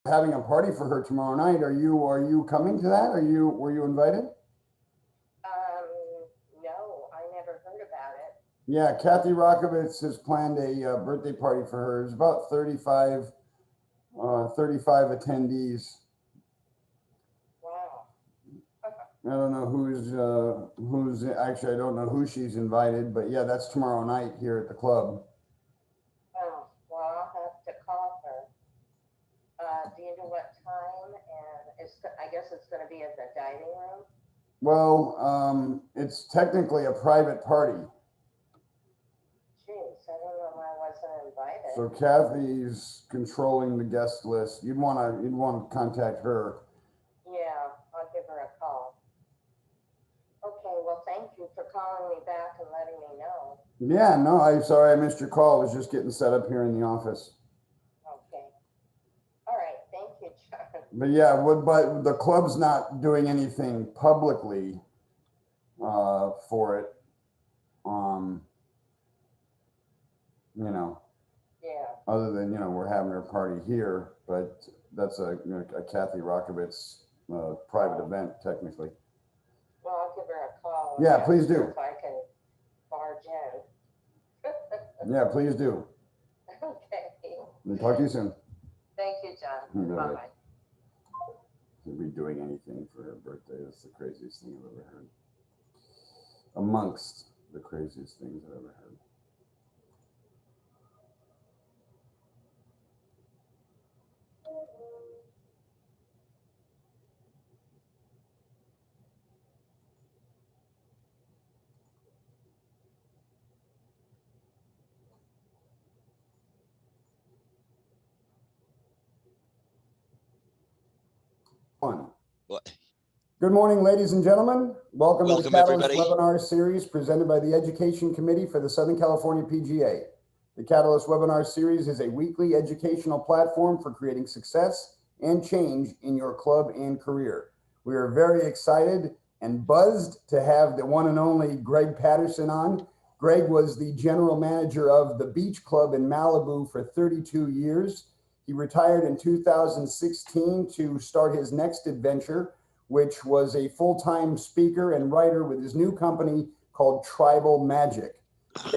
having a party for her tomorrow night. Are you coming to that? Were you invited? No, I never heard about it. Yeah, Kathy Rockovitz has planned a birthday party for her. There's about 35 attendees. Wow. I don't know who's actually, I don't know who she's invited, but yeah, that's tomorrow night here at the club. Oh, well, I'll have to call her. Do you know what time? And I guess it's going to be at the dining room. Well, it's technically a private party. Jeez, I don't know why I wasn't invited. So Kathy's controlling the guest list. You'd want to contact her. Yeah, I'll give her a call. Okay, well, thank you for calling me back and letting me know. Yeah, no, I'm sorry I missed your call. I was just getting set up here in the office. Okay. All right, thank you, John. But yeah, but the club's not doing anything publicly for it. Yeah. Other than, we're having her party here, but that's a Kathy Rockovitz private event, technically. Well, I'll give her a call. Yeah, please do. If I can barge in. Yeah, please do. Okay. We'll talk to you soon. Thank you, John. Bye-bye. To be doing anything for her birthday. That's the craziest thing I've ever heard. Amongst the craziest things I've ever heard. What? Good morning, ladies and gentlemen. Welcome to the Catalyst everybody. Webinar Series presented by the Education Committee for the Southern California PGA. The Catalyst Webinar Series is a weekly educational platform for creating success and change in your club and career. We are very excited and buzzed to have the one and only Gregg Patterson on. Gregg was the general manager of the Beach Club in Malibu for 32 years. He retired in 2016 to start his next adventure, which was a full-time speaker and writer with his new company called Tribal Magic. Has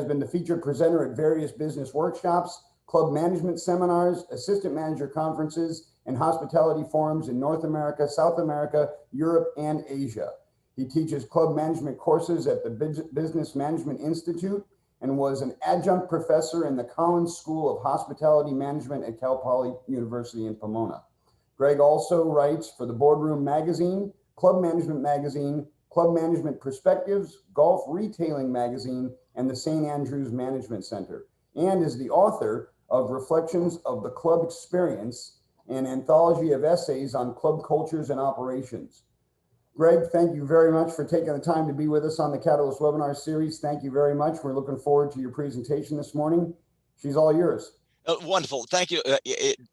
been the featured presenter at various business workshops, club management seminars, assistant manager conferences, and hospitality forums in North America, South America, Europe, and Asia. He teaches club management courses at the Business Management Institute and was an adjunct professor in the Collins School of Hospitality Management at Cal Poly University in Pomona. Gregg also writes for the Boardroom Magazine, Club Management Magazine, Club Management Perspectives, Golf Retailing Magazine, and the St. Andrews Management Center, and is the author of Reflections of the Club Experience, an anthology of essays on club cultures and operations. Gregg, thank you very much for taking the time to be with us on the Catalyst Webinar Series. Thank you very much. We're looking forward to your presentation this morning. She's all yours. Wonderful. Thank you.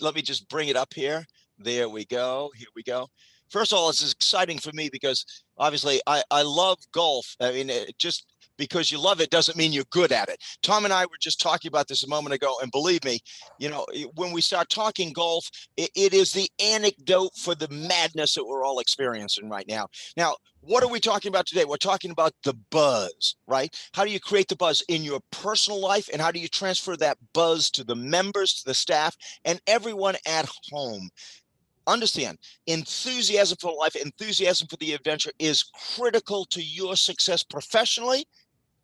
Let me just bring it up here. There we go. Here we go. First of all, this is exciting for me because obviously I love golf. I mean, just because you love it doesn't mean you're good at it. Tom and I were just talking about this a moment ago, and believe me, when we start talking golf, it is the anecdote for the madness that we're all experiencing right now. Now, what are we talking about today? We're talking about the buzz, right? How do you create the buzz in your personal life, and how do you transfer that buzz to the members, to the staff, and everyone at home? Understand, enthusiasm for life, enthusiasm for the adventure is critical to your success professionally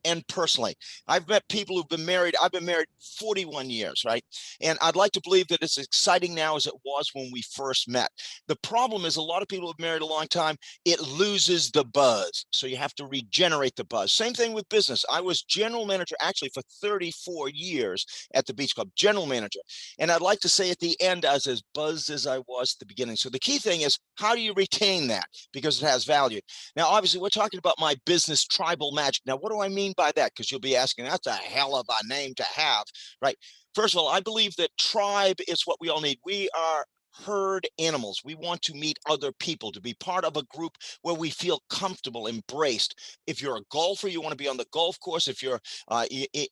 and personally. I've met people who've been married. I've been married 41 years, right? And I'd like to believe that it's exciting now as it was when we first met. The problem is a lot of people who've married a long time, it loses the buzz. So you have to regenerate the buzz. Same thing with business. I was general manager actually for 34 years at the Beach Club, general manager. And I'd like to say at the end, I was as buzzed as I was at the beginning. So the key thing is, how do you retain that? Because it has value. Now, obviously, we're talking about my business, Tribal Magic. Now, what do I mean by that? Because you'll be asking, that's a hell of a name to have, right? First of all, I believe that tribe is what we all need. We are herd animals. We want to meet other people, to be part of a group where we feel comfortable, embraced. If you're a golfer, you want to be on the golf course. If you're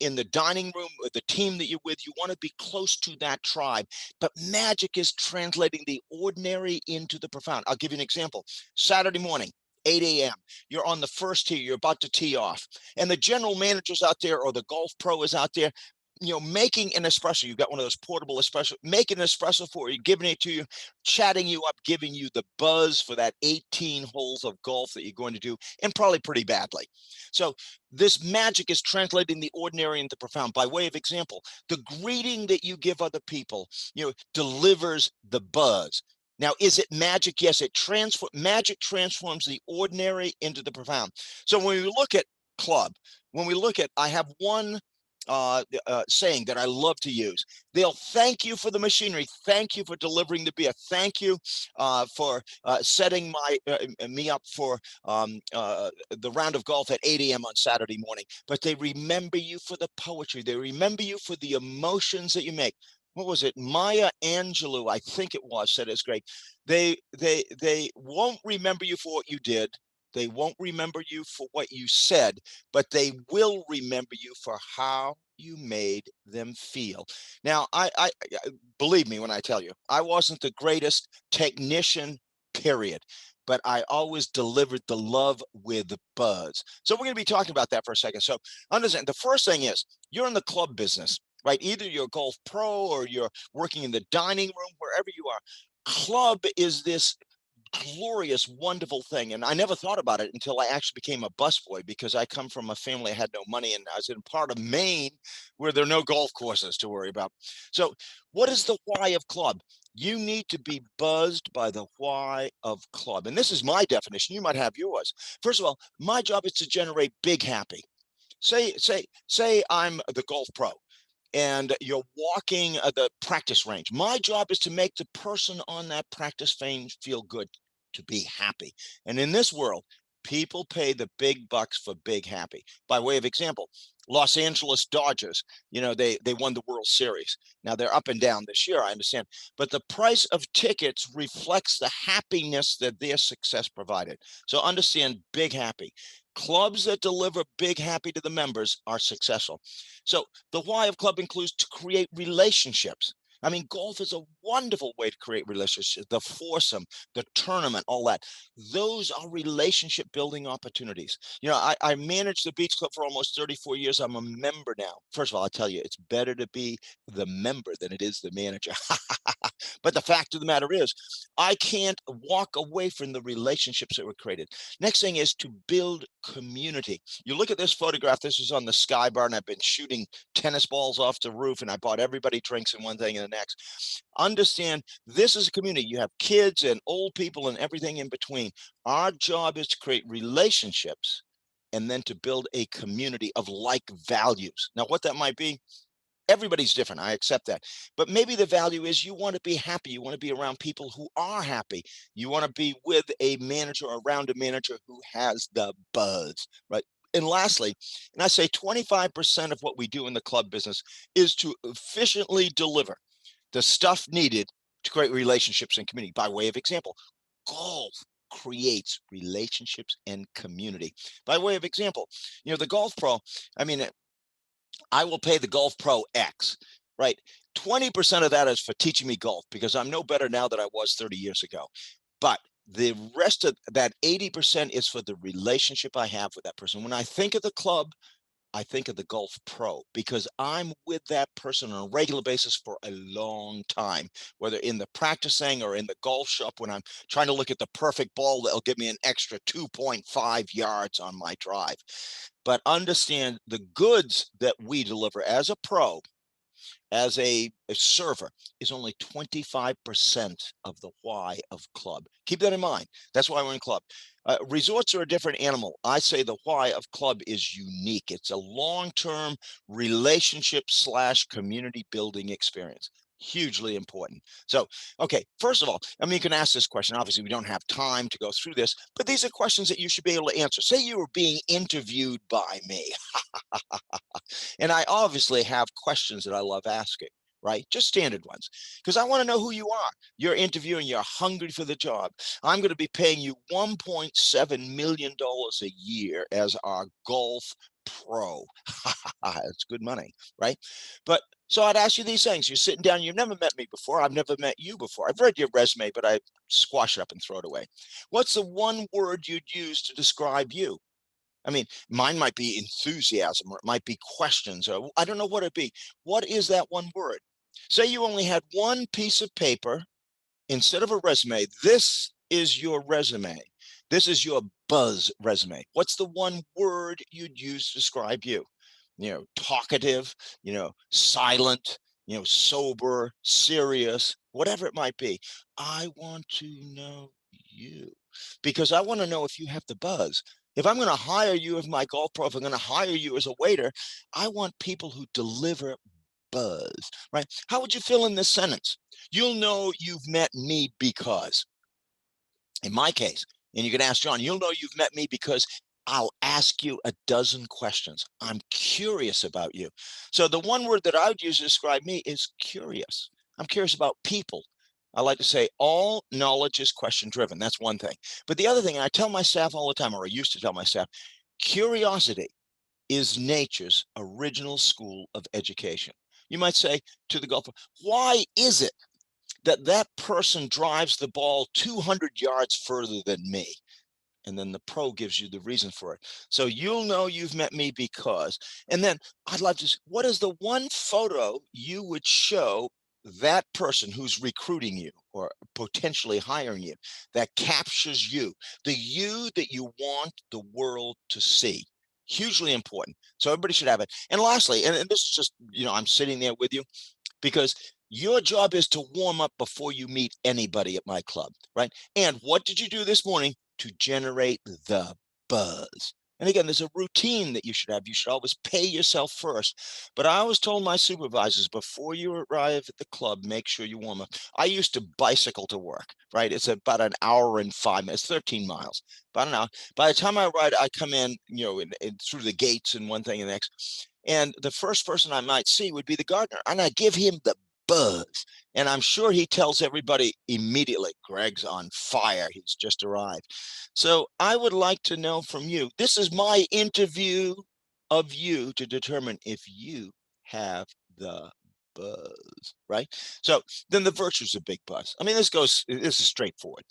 in the dining room with the team that you're with, you want to be close to that tribe. But magic is translating the ordinary into the profound. I'll give you an example. Saturday morning, 8 a.m. You're on the first tee, you're about to tee off, and the general manager's out there or the golf pro is out there, making an espresso. You've got one of those portable espresso, making an espresso for you, giving it to you, chatting you up, giving you the buzz for that 18 holes of golf that you're going to do, and probably pretty badly. So this magic is translating the ordinary into the profound. By way of example, the greeting that you give other people, delivers the buzz. Now, is it magic? Yes, magic transforms the ordinary into the profound. So when we look at club, I have one saying that I love to use. They'll thank you for the machinery. Thank you for delivering the beer. Thank you for setting me up for the round of golf at 8 a.m. on Saturday morning. But they remember you for the poetry. They remember you for the emotions that you make. What was it? Maya Angelou, I think it was, said as great. They won't remember you for what you did. They won't remember you for what you said, but they will remember you for how you made them feel. Now, I believe me when I tell you, I wasn't the greatest technician, period, but I always delivered the love with buzz. So we're going to be talking about that for a second. So understand, the first thing is, you're in the club business, right? Either you're a golf pro or you're working in the dining room, wherever you are. Club is this glorious, wonderful thing. And I never thought about it until I actually became a busboy, because I come from a family that had no money, and I was in part of Maine where there are no golf courses to worry about. So what is the why of club? You need to be buzzed by the why of club. And this is my definition. You might have yours. First of all, my job is to generate big happy. Say I'm the golf pro and you're walking the practice range. My job is to make the person on that practice range feel good, to be happy. And in this world, people pay the big bucks for big happy. By way of example, Los Angeles Dodgers, they won the World Series. Now they're up and down this year, I understand, but the price of tickets reflects the happiness that their success provided. So understand, big happy. Clubs that deliver big happy to the members are successful. So the why of club includes to create relationships. I mean, golf is a wonderful way to create relationships. The foursome, the tournament, all that. Those are relationship building opportunities. I managed the beach club for almost 34 years. I'm a member now. First of all, I tell you, it's better to be the member than it is the manager. But the fact of the matter is, I can't walk away from the relationships that were created. Next thing is to build community. You look at this photograph. This is on the Sky Bar, and I've been shooting tennis balls off the roof, and I bought everybody drinks and one thing and the next. Understand, this is a community. You have kids and old people and everything in between. Our job is to create relationships and then to build a community of like values. Now, what that might be, everybody's different. I accept that. But maybe the value is you want to be happy. You want to be around people who are happy. You want to be with a manager, around a manager who has the buzz, right? And lastly, and I say 25% of what we do in the club business is to efficiently deliver the stuff needed to create relationships and community. By way of example, golf creates relationships and community. By way of example, the golf pro, I mean, I will pay the golf pro X, right? 20% of that is for teaching me golf, because I'm no better now than I was 30 years ago. But the rest of that 80% is for the relationship I have with that person. When I think of the club, I think of the golf pro, because I'm with that person on a regular basis for a long time, whether in the practicing or in the golf shop when I'm trying to look at the perfect ball that'll give me an extra 2.5 yards on my drive. But understand, the goods that we deliver as a pro, as a server, is only 25% of the why of club. Keep that in mind. That's why we're in club. Resorts are a different animal. I say the why of club is unique. It's a long-term relationship / community building experience. Hugely important. So, okay, first of all, I mean, you can ask this question. Obviously, we don't have time to go through this, but these are questions that you should be able to answer. Say you were being interviewed by me. And I obviously have questions that I love asking, right? Just standard ones, because I want to know who you are. You're interviewing, you're hungry for the job. I'm going to be paying you $1.7 million a year as our golf pro. It's good money, right? But so I'd ask you these things. You're sitting down, you've never met me before. I've never met you before. I've read your resume, but I squash it up and throw it away. What's the one word you'd use to describe you? I mean, mine might be enthusiasm, or it might be questions, or I don't know what it'd be. What is that one word? Say you only had one piece of paper instead of a resume. This is your resume. This is your buzz resume. What's the one word you'd use to describe you? Talkative, silent, sober, serious, whatever it might be. I want to know you because I want to know if you have the buzz. If I'm going to hire you as my golf pro, if I'm going to hire you as a waiter, I want people who deliver buzz, right? How would you fill in this sentence? You'll know you've met me because, in my case, and you can ask John, you'll know you've met me because I'll ask you a dozen questions. I'm curious about you. So the one word that I would use to describe me is curious. I'm curious about people. I like to say all knowledge is question driven. That's one thing. But the other thing, and I tell my staff all the time, or I used to tell my staff, curiosity is nature's original school of education. You might say to the golfer, why is it that person drives the ball 200 yards further than me? And then the pro gives you the reason for it. So you'll know you've met me because, and then I'd love to, what is the one photo you would show that person who's recruiting you or potentially hiring you that captures you, the you that you want the world to see? Hugely important. So everybody should have it. And lastly, and this is just, I'm sitting there with you because your job is to warm up before you meet anybody at my club, right? And what did you do this morning to generate the buzz? And again, there's a routine that you should have. You should always pay yourself first. But I always told my supervisors before you arrive at the club, make sure you warm up. I used to bicycle to work, right? It's about an hour and 5 minutes, 13 miles, about an hour. By the time I ride, I come in, through the gates and one thing and the next. And the first person I might see would be the gardener. And I give him the buzz. And I'm sure he tells everybody immediately, Gregg's on fire. He's just arrived. So I would like to know from you. This is my interview of you to determine if you have the buzz, right? So then the virtues of big buzz. I mean, this is straightforward,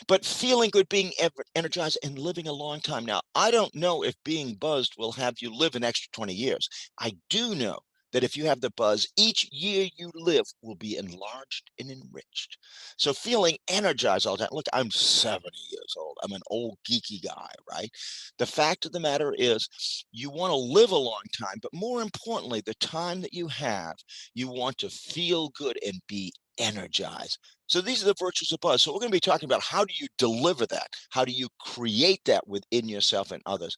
but feeling good, being energized, and living a long time. Now, I don't know if being buzzed will have you live an extra 20 years. I do know that if you have the buzz, each year you live will be enlarged and enriched. So feeling energized all the time. Look, I'm 70 years old. I'm an old geeky guy, right? The fact of the matter is you want to live a long time, but more importantly, the time that you have, you want to feel good and be energized. So these are the virtues of buzz. So we're going to be talking about how do you deliver that? How do you create that within yourself and others?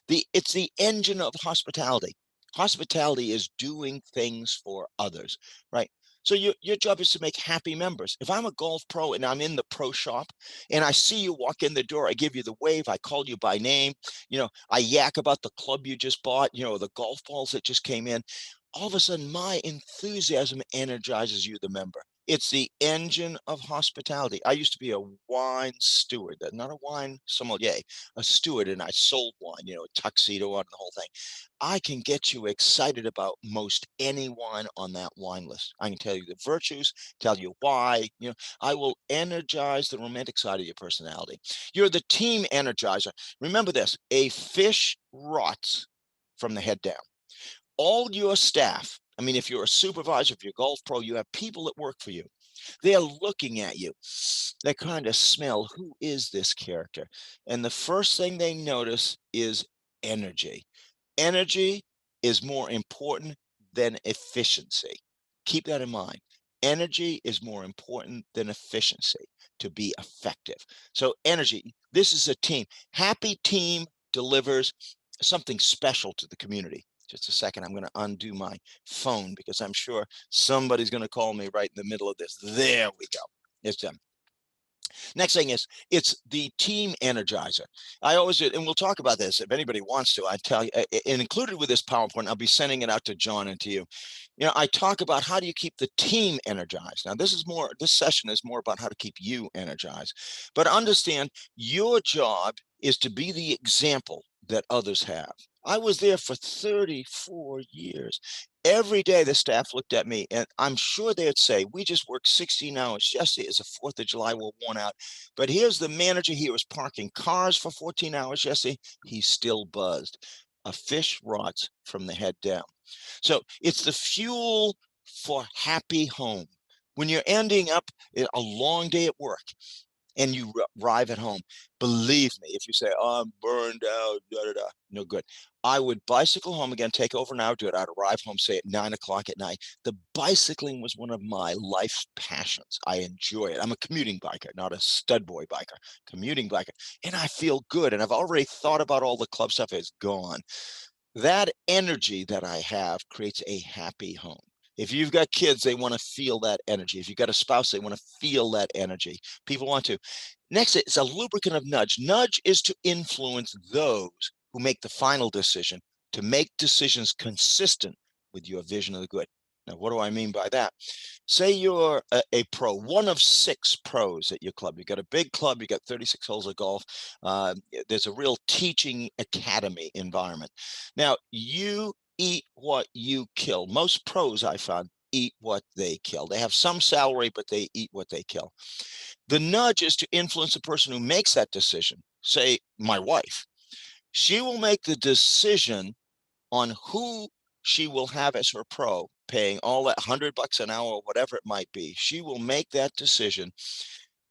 It's the engine of hospitality. Hospitality is doing things for others, right? So your job is to make happy members. If I'm a golf pro and I'm in the pro shop and I see you walk in the door, I give you the wave, I call you by name, I yak about the club you just bought, the golf balls that just came in. All of a sudden, my enthusiasm energizes you, the member. It's the engine of hospitality. I used to be a wine steward, not a wine sommelier, a steward, and I sold wine, a tuxedo on the whole thing. I can get you excited about most any wine on that wine list. I can tell you the virtues, tell you why, I will energize the romantic side of your personality. You're the team energizer. Remember this, a fish rots from the head down. All your staff, I mean, if you're a supervisor, if you're a golf pro, you have people that work for you. They're looking at you. They kind of smell, who is this character? And the first thing they notice is energy. Energy is more important than efficiency. Keep that in mind. Energy is more important than efficiency to be effective. So energy, this is a team. Happy team delivers something special to the community. Just a second, I'm going to undo my phone because I'm sure somebody's going to call me right in the middle of this. There we go. It's done. Next thing is, it's the Team Energizer. I always do, and we'll talk about this if anybody wants to. I tell you, and included with this PowerPoint, I'll be sending it out to John and to you. I talk about how do you keep the team energized. Now, this session is more about how to keep you energized. But understand, your job is to be the example that others have. I was there for 34 years. Every day the staff looked at me, and I'm sure they'd say, we just worked 16 hours yesterday. It's the 4th of July, we're worn out. But here's the manager. He was parking cars for 14 hours yesterday. He's still buzzed. A fish rots from the head down. So it's the fuel for happy home. When you're ending up a long day at work and you arrive at home, believe me, if you say, oh, I'm burned out, no good. I would bicycle home again, take over an hour, do it. I'd arrive home, say at 9 o'clock at night. The bicycling was one of my life's passions. I enjoy it. I'm a commuting biker, not a stud boy biker, commuting biker. And I feel good. And I've already thought about all the club stuff. It's gone. That energy that I have creates a happy home. If you've got kids, they want to feel that energy. If you've got a spouse, they want to feel that energy. People want to. Next, it's a lubricant of nudge. Nudge is to influence those who make the final decision, to make decisions consistent with your vision of the good. Now, what do I mean by that? Say you're a pro, one of 6 pros at your club. You've got a big club, you've got 36 holes of golf. There's a real teaching academy environment. Now, you eat what you kill. Most pros, I found, eat what they kill. They have some salary, but they eat what they kill. The nudge is to influence the person who makes that decision. Say, my wife. She will make the decision on who she will have as her pro, paying all that $100 an hour, whatever it might be. She will make that decision.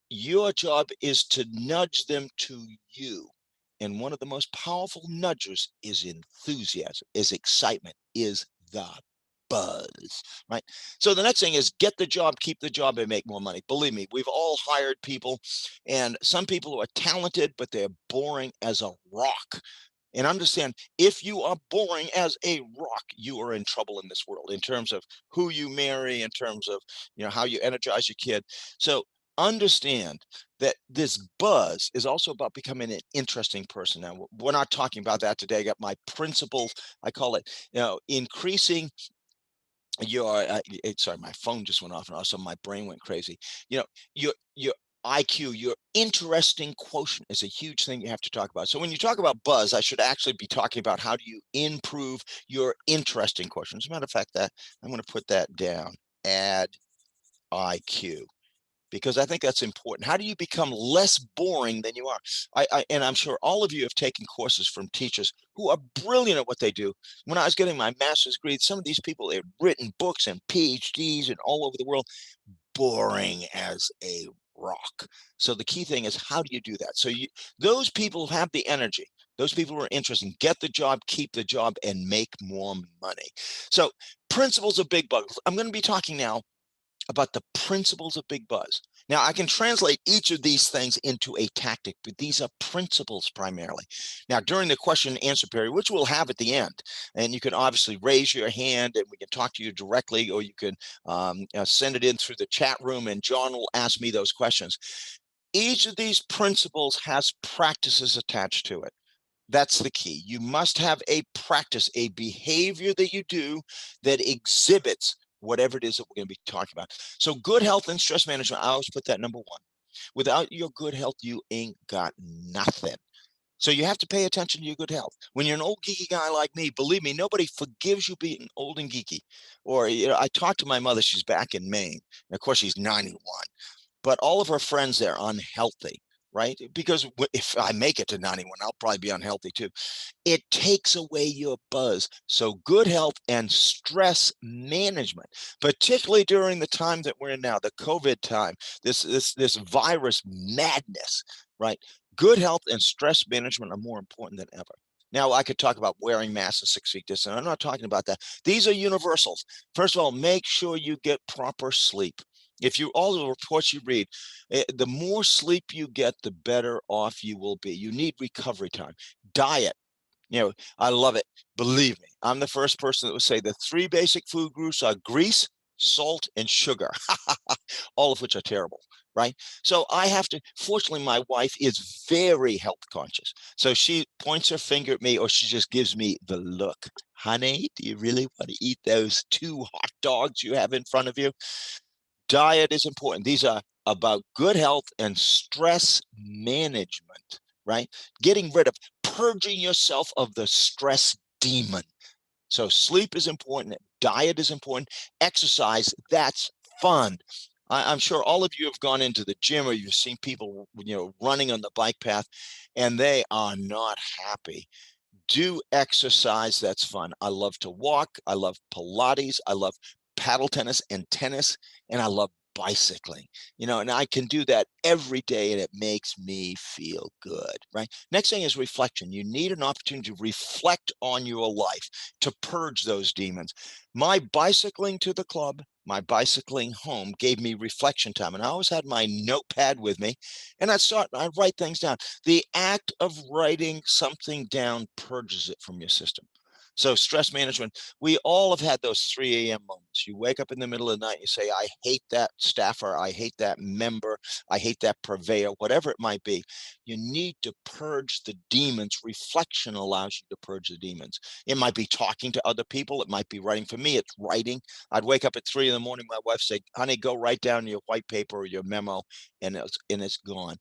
Your job is to nudge them to you. And one of the most powerful nudgers is enthusiasm, is excitement, is the buzz, right? So the next thing is get the job, keep the job, and make more money. Believe me, we've all hired people, and some people who are talented, but they're boring as a rock. And understand, if you are boring as a rock, you are in trouble in this world in terms of who you marry, in terms of how you energize your kid. So understand that this buzz is also about becoming an interesting person. Now, we're not talking about that today. I got my principles. I call it, increasing your sorry, my phone just went off, and also my brain went crazy. Your IQ, your interesting quotient, is a huge thing you have to talk about. So when you talk about buzz, I should actually be talking about how do you improve your interesting quotient. As a matter of fact, that I'm going to put that down. Add IQ, because I think that's important. How do you become less boring than you are? And I'm sure all of you have taken courses from teachers who are brilliant at what they do. When I was getting my master's degree, some of these people, they've written books and PhDs and all over the world, boring as a rock. So the key thing is, how do you do that? So those people who have the energy, those people who are interested, get the job, keep the job, and make more money. So principles of big buzz. I'm going to be talking now about the principles of big buzz. Now, I can translate each of these things into a tactic, but these are principles primarily. Now, during the question and answer period, which we'll have at the end, and you can obviously raise your hand and we can talk to you directly, or you can send it in through the chat room and John will ask me those questions. Each of these principles has practices attached to it. That's the key. You must have a practice, a behavior that you do that exhibits whatever it is that we're going to be talking about. So good health and stress management, I always put that number 1. Without your good health, you ain't got nothing. So you have to pay attention to your good health. When you're an old geeky guy like me, believe me, nobody forgives you being old and geeky. Or I talked to my mother, she's back in Maine. And of course, she's 91. But all of her friends there are unhealthy, right? Because if I make it to 91, I'll probably be unhealthy too. It takes away your buzz. So good health and stress management, particularly during the time that we're in now, the COVID time, this virus madness, right? Good health and stress management are more important than ever. Now, I could talk about wearing masks and 6 feet distance. I'm not talking about that. These are universals. First of all, make sure you get proper sleep. If you, all the reports you read, the more sleep you get, the better off you will be. You need recovery time. Diet. I love it. Believe me, I'm the first person that would say the 3 basic food groups are grease, salt, and sugar, all of which are terrible, right? So I have to, fortunately, my wife is very health conscious. So she points her finger at me, or she just gives me the look. Honey, do you really want to eat those 2 hot dogs you have in front of you? Diet is important. These are about good health and stress management, right? Getting rid of, purging yourself of the stress demon. So sleep is important, diet is important, exercise, that's fun. I'm sure all of you have gone into the gym, or you've seen people, running on the bike path, and they are not happy. Do exercise, that's fun. I love to walk, I love Pilates, I love paddle tennis and tennis, and I love bicycling, and I can do that every day, and it makes me feel good, right? Next thing is reflection. You need an opportunity to reflect on your life, to purge those demons. My bicycling to the club, my bicycling home gave me reflection time, and I always had my notepad with me, and I write things down. The act of writing something down purges it from your system. So stress management, we all have had those 3 a.m. moments. You wake up in the middle of the night, you say, I hate that staffer, I hate that member, I hate that purveyor, whatever it might be. You need to purge the demons. Reflection allows you to purge the demons. It might be talking to other people. It might be writing. For me, it's writing. I'd wake up at 3 in the morning, my wife say, honey, go write down your white paper or your memo, and it's gone.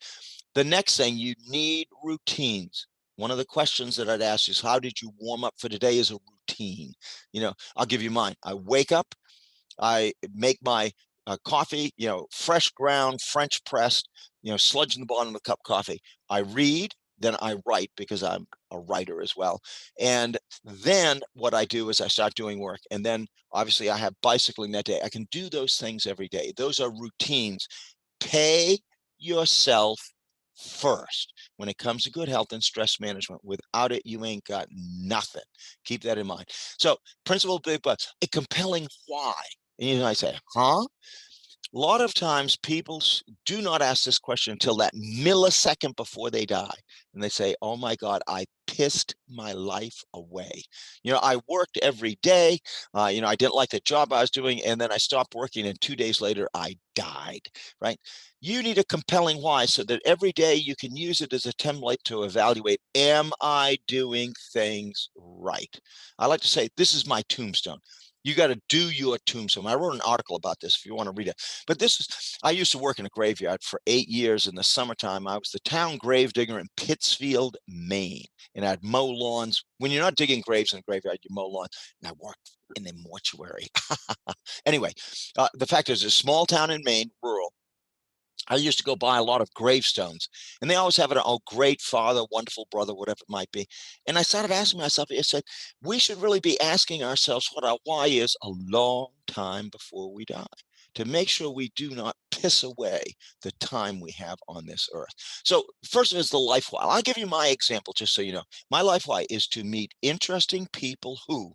The next thing, you need routines. One of the questions that I'd ask is, how did you warm up for today as a routine? I'll give you mine. I wake up, I make my coffee, fresh ground, French pressed, sludge in the bottom of the cup coffee. I read, then I write, because I'm a writer as well. And then what I do is I start doing work. And then obviously I have bicycling that day. I can do those things every day. Those are routines. Pay yourself first when it comes to good health and stress management. Without it, you ain't got nothing. Keep that in mind. So, principle big buts, a compelling why. And you might say, huh? A lot of times people do not ask this question until that millisecond before they die. And they say, oh my God, I pissed my life away. I worked every day. I didn't like the job I was doing. And then I stopped working, and 2 days later, I died, right? You need a compelling why, so that every day you can use it as a template to evaluate, am I doing things right? I like to say, this is my tombstone. You got to do your tombstone. I wrote an article about this if you want to read it. But I used to work in a graveyard for 8 years in the summertime. I was the town grave digger in Pittsfield, Maine, and I'd mow lawns. When you're not digging graves in a graveyard, you mow lawns. And I worked in the mortuary. Anyway, the fact is, a small town in Maine, rural. I used to go by a lot of gravestones, and they always have an, oh, great father, wonderful brother, whatever it might be. And I started asking myself, I said, we should really be asking ourselves what our why is a long time before we die, to make sure we do not piss away the time we have on this earth. So first of all is the life why. I'll give you my example, just so you know. My life why is to meet interesting people who,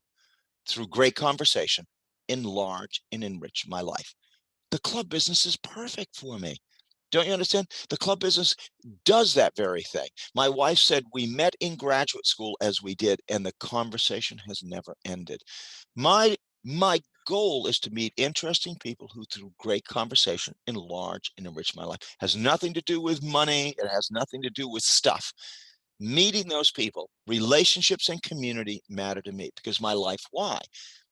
through great conversation, enlarge and enrich my life. The club business is perfect for me. Don't you understand? The club business does that very thing. My wife said we met in graduate school as we did, and the conversation has never ended. My goal is to meet interesting people who, through great conversation, enlarge and enrich my life. It has nothing to do with money. It has nothing to do with stuff. Meeting those people, relationships and community matter to me, because my life why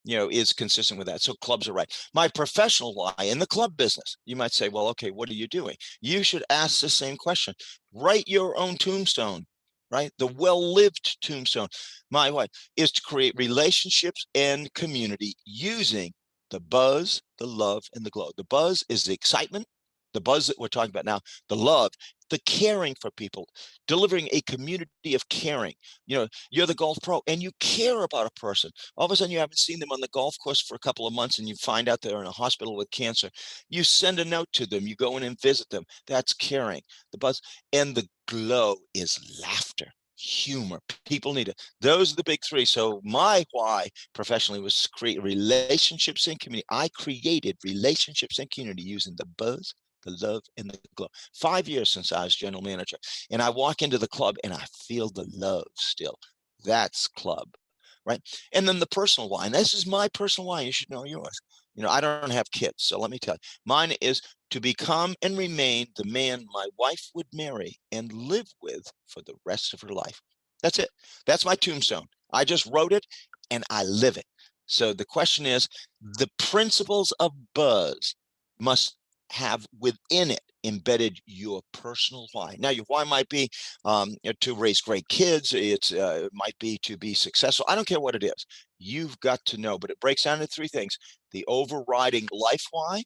is consistent with that. So clubs are right. My professional why in the club business, you might say, well, okay, what are you doing? You should ask the same question. Write your own tombstone, right? The well-lived tombstone. My why is to create relationships and community using the buzz, the love, and the glow. The buzz is the excitement. The buzz that we're talking about now, the love, the caring for people, delivering a community of caring. You're the golf pro and you care about a person. All of a sudden, you haven't seen them on the golf course for a couple of months, and you find out they're in a hospital with cancer. You send a note to them. You go in and visit them. That's caring. The buzz and the glow is laughter, humor. People need it. Those are the big three. So my why professionally was to create relationships and community. I created relationships and community using the buzz, the love, and the glow. 5 years since I was general manager, and I walk into the club and I feel the love still. That's club, right? And then the personal why, and this is my personal why. You should know yours. You know, I don't have kids, so let me tell you, mine is to become and remain the man my wife would marry and live with for the rest of her life. That's it. That's my tombstone. I just wrote it and I live it. So the question is, the principles of buzz must have within it embedded your personal why. Now, your why might be to raise great kids. It might be to be successful. I don't care what it is. You've got to know, but it breaks down into three things: the overriding life why,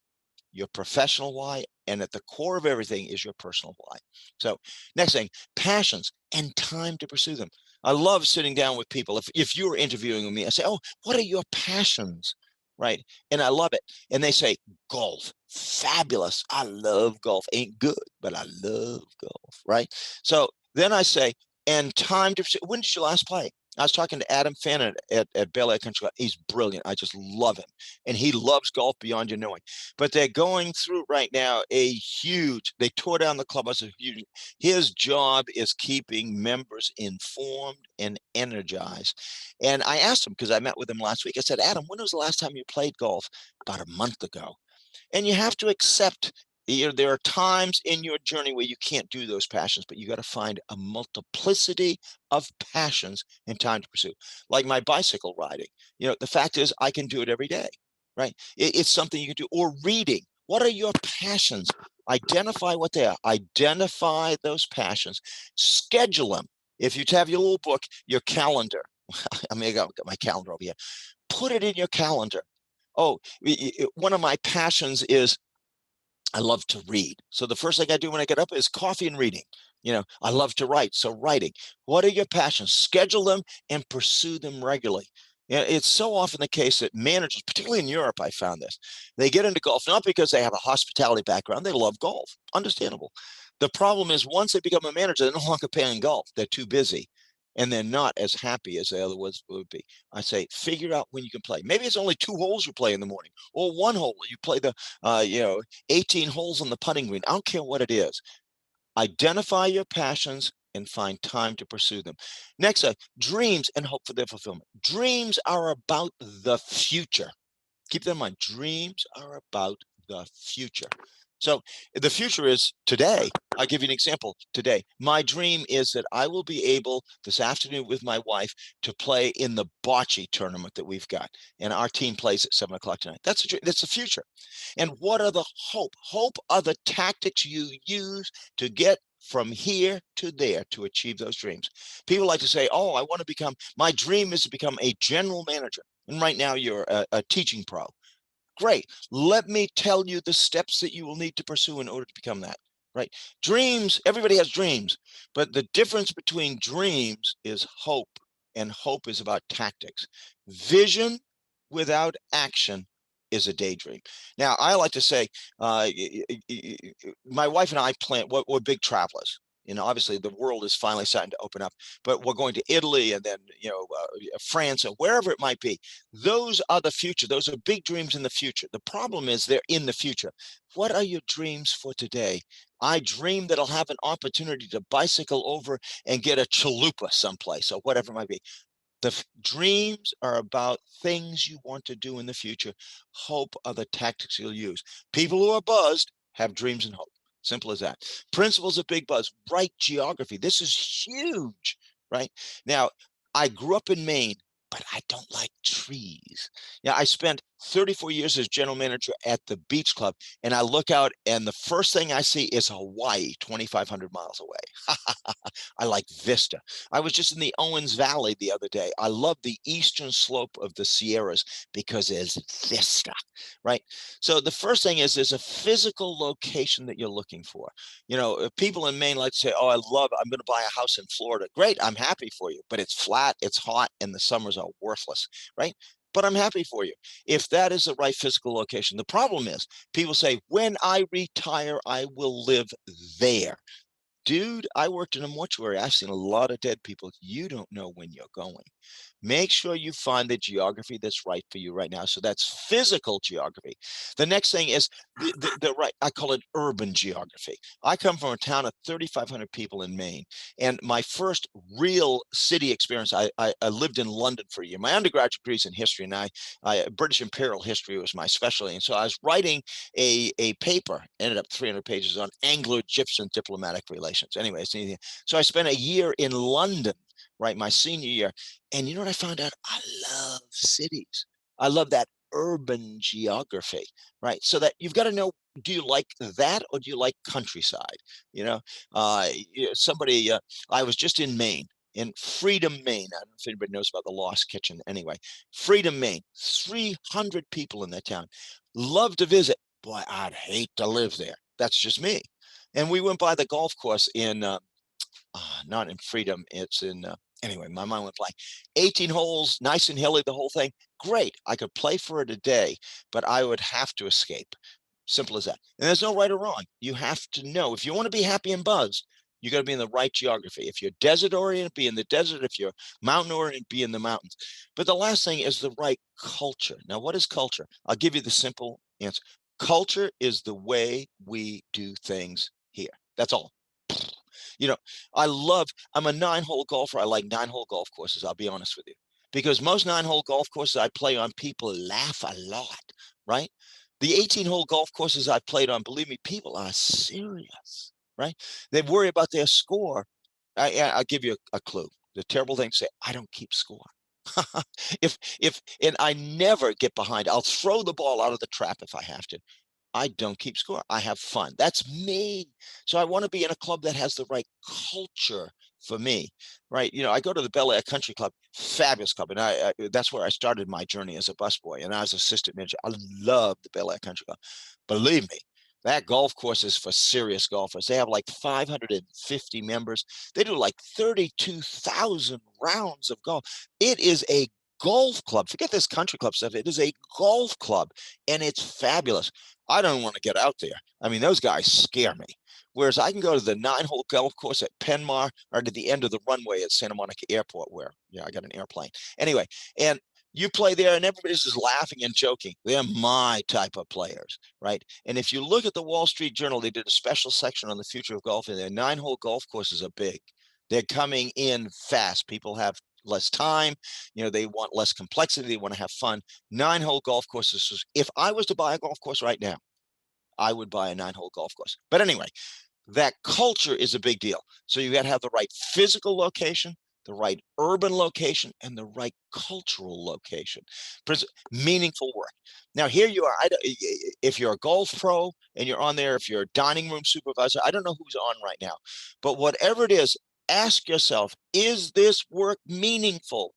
your professional why, and at the core of everything is your personal why. So next thing, passions and time to pursue them. I love sitting down with people. If you were interviewing with me, I say, oh, what are your passions? Right. And I love it. And they say, golf, fabulous. I love golf. Ain't good, but I love golf. Right. So then I say, and time to, when did you last play? I was talking to Adam Fannin at Bel Air Country Club. He's brilliant. I just love him. And he loves golf beyond your knowing. But they're going through right now they tore down the clubhouse. His job is keeping members informed and energized. And I asked him, because I met with him last week, I said, Adam, when was the last time you played golf? About a month ago. And you have to accept, there are times in your journey where you can't do those passions, but you got to find a multiplicity of passions and time to pursue. Like my bicycle riding. The fact is I can do it every day, right? It's something you can do. Or reading. What are your passions? Identify what they are. Identify those passions. Schedule them. If you have your little book, your calendar. I mean, I got my calendar over here. Put it in your calendar. Oh, one of my passions is I love to read. So the first thing I do when I get up is coffee and reading. I love to write. So writing. What are your passions? Schedule them and pursue them regularly. It's so often the case that managers, particularly in Europe, I found this, they get into golf not because they have a hospitality background. They love golf. Understandable. The problem is once they become a manager, they're no longer playing golf. They're too busy. And they're not as happy as they otherwise would be. I say, figure out when you can play. Maybe it's only 2 holes you play in the morning, or 1 hole. You play the 18 holes on the putting green. I don't care what it is. Identify your passions and find time to pursue them. Next, dreams and hope for their fulfillment. Dreams are about the future. Keep that in mind. Dreams are about the future. So the future is today. I'll give you an example today. My dream is that I will be able this afternoon with my wife to play in the bocce tournament that we've got. And our team plays at 7 o'clock tonight. That's the future. And what are the hope? Hope are the tactics you use to get from here to there to achieve those dreams. People like to say, oh, my dream is to become a general manager. And right now you're a teaching pro. Great. Let me tell you the steps that you will need to pursue in order to become that, right? Dreams, everybody has dreams, but the difference between dreams is hope, and hope is about tactics. Vision without action is a daydream. Now, I like to say, my wife and I we're big travelers. Obviously the world is finally starting to open up, but we're going to Italy and then, France or wherever it might be. Those are the future. Those are big dreams in the future. The problem is they're in the future. What are your dreams for today? I dream that I'll have an opportunity to bicycle over and get a chalupa someplace or whatever it might be. The dreams are about things you want to do in the future. Hope are the tactics you'll use. People who are buzzed have dreams and hope. Simple as that. Principles of big buzz. Write geography. This is huge, right? Now, I grew up in Maine, but I don't like trees. I spent 34 years as general manager at the beach club, and I look out and the first thing I see is Hawaii, 2,500 miles away. I like vista. I was just in the Owens Valley the other day. I love the eastern slope of the Sierras because there's vista, right? So the first thing is there's a physical location that you're looking for. People in Maine like to say, oh, I'm going to buy a house in Florida. Great, I'm happy for you, but it's flat, it's hot, and the summers are worthless, right? But I'm happy for you if that is the right physical location. The problem is people say, when I retire, I will live there. dude, I worked in a mortuary. I've seen a lot of dead people. You don't know when you're going. Make sure you find the geography that's right for you right now. So that's physical geography. The next thing is the right, I call it urban geography. I come from a town of 3,500 people in Maine. And my first real city experience, I lived in London for a year. My undergraduate degree is in history, and British imperial history was my specialty. And so I was writing a paper, ended up 300 pages on Anglo-Egyptian diplomatic relations. Anyway, so I spent a year in London, right, my senior year. And you know what I found out? I love cities. I love that urban geography, right? So that you've got to know, do you like that or do you like countryside? You know, somebody, I was just in Maine, in Freedom, Maine. I don't know if anybody knows about the Lost Kitchen. Anyway, Freedom, Maine, 300 people in that town. Love to visit. Boy, I'd hate to live there. That's just me. And we went by the golf course in, not in Freedom. It's in, anyway, my mind went blank. 18 holes, nice and hilly, the whole thing. Great. I could play for it a day, but I would have to escape. Simple as that. And there's no right or wrong. You have to know if you want to be happy and buzzed, you got to be in the right geography. If you're desert oriented, be in the desert. If you're mountain oriented, be in the mountains. But the last thing is the right culture. Now, what is culture? I'll give you the simple answer. Culture is the way we do things here. That's all. You know, I'm a 9-hole golfer. I like 9-hole golf courses. I'll be honest with you, because most 9-hole golf courses I play on, people laugh a lot, right? The 18-hole golf courses I've played on, believe me, people are serious, right? They worry about their score. I'll give you a clue. The terrible thing to say, I don't keep score. And I never get behind. I'll throw the ball out of the trap if I have to. I don't keep score. I have fun. That's me. So I want to be in a club that has the right culture for me, right? You know, I go to the Bel Air Country Club, fabulous club, and that's where I started my journey as a busboy, and I was assistant manager. I love the Bel Air Country Club. Believe me, that golf course is for serious golfers. They have like 550 members. They do like 32,000 rounds of golf. It is a golf club. Forget this country club stuff. It is a golf club, and it's fabulous. I don't want to get out there. I mean, those guys scare me. Whereas I can go to the 9-hole golf course at Penmar or to the end of the runway at Santa Monica Airport, where, I got an airplane. Anyway, and you play there and everybody's just laughing and joking. They're my type of players, right? And if you look at the Wall Street Journal, they did a special section on the future of golf, and their 9-hole golf courses are big. They're coming in fast. People have less time. They want less complexity. They want to have fun. 9-hole golf courses. If I was to buy a golf course right now, I would buy a 9-hole golf course. But anyway, that culture is a big deal. So you got to have the right physical location, the right urban location, and the right cultural location. Meaningful work. Now, here you are. If you're a golf pro and you're on there, if you're a dining room supervisor, I don't know who's on right now, but whatever it is, ask yourself, is this work meaningful?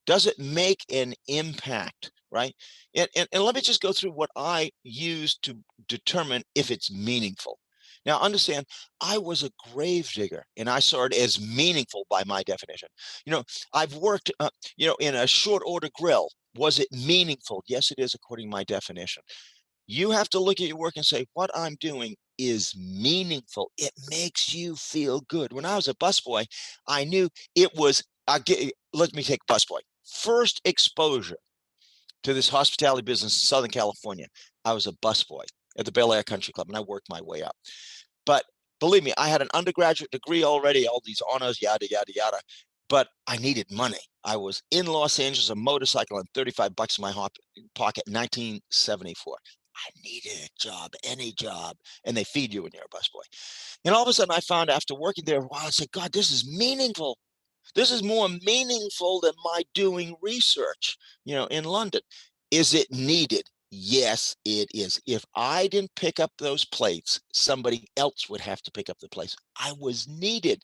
Does it make an impact, right? And let me just go through what I use to determine if it's meaningful. Now, understand, I was a grave digger, and I saw it as meaningful by my definition. I've worked, in a short order grill. Was it meaningful? Yes, it is, according to my definition. You have to look at your work and say, what I'm doing is meaningful. It makes you feel good. When I was a busboy, I knew it was, let me take busboy. First exposure to this hospitality business in Southern California, I was a busboy at the Bel Air Country Club, and I worked my way up. But believe me, I had an undergraduate degree already, all these honors, yada, yada, yada. But I needed money. I was in Los Angeles, a motorcycle and $35 in my pocket, 1974. I needed a job, any job, and they feed you when you're a busboy. And all of a sudden, I found after working there a while, I said, God, this is meaningful. This is more meaningful than my doing research, in London. Is it needed? Yes, it is. If I didn't pick up those plates, somebody else would have to pick up the plates. I was needed.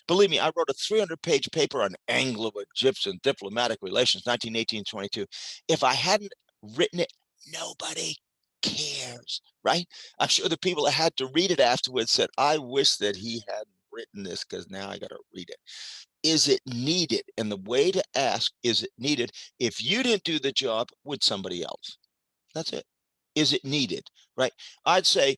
Believe me, I wrote a 300-page paper on Anglo-Egyptian diplomatic relations, 1918-22. If I hadn't written it, nobody cares, right? I'm sure the people that had to read it afterwards said, I wish that he hadn't written this, because now I got to read it. Is it needed? And the way to ask, is it needed? If you didn't do the job, would somebody else? That's it. Is it needed? Right? I'd say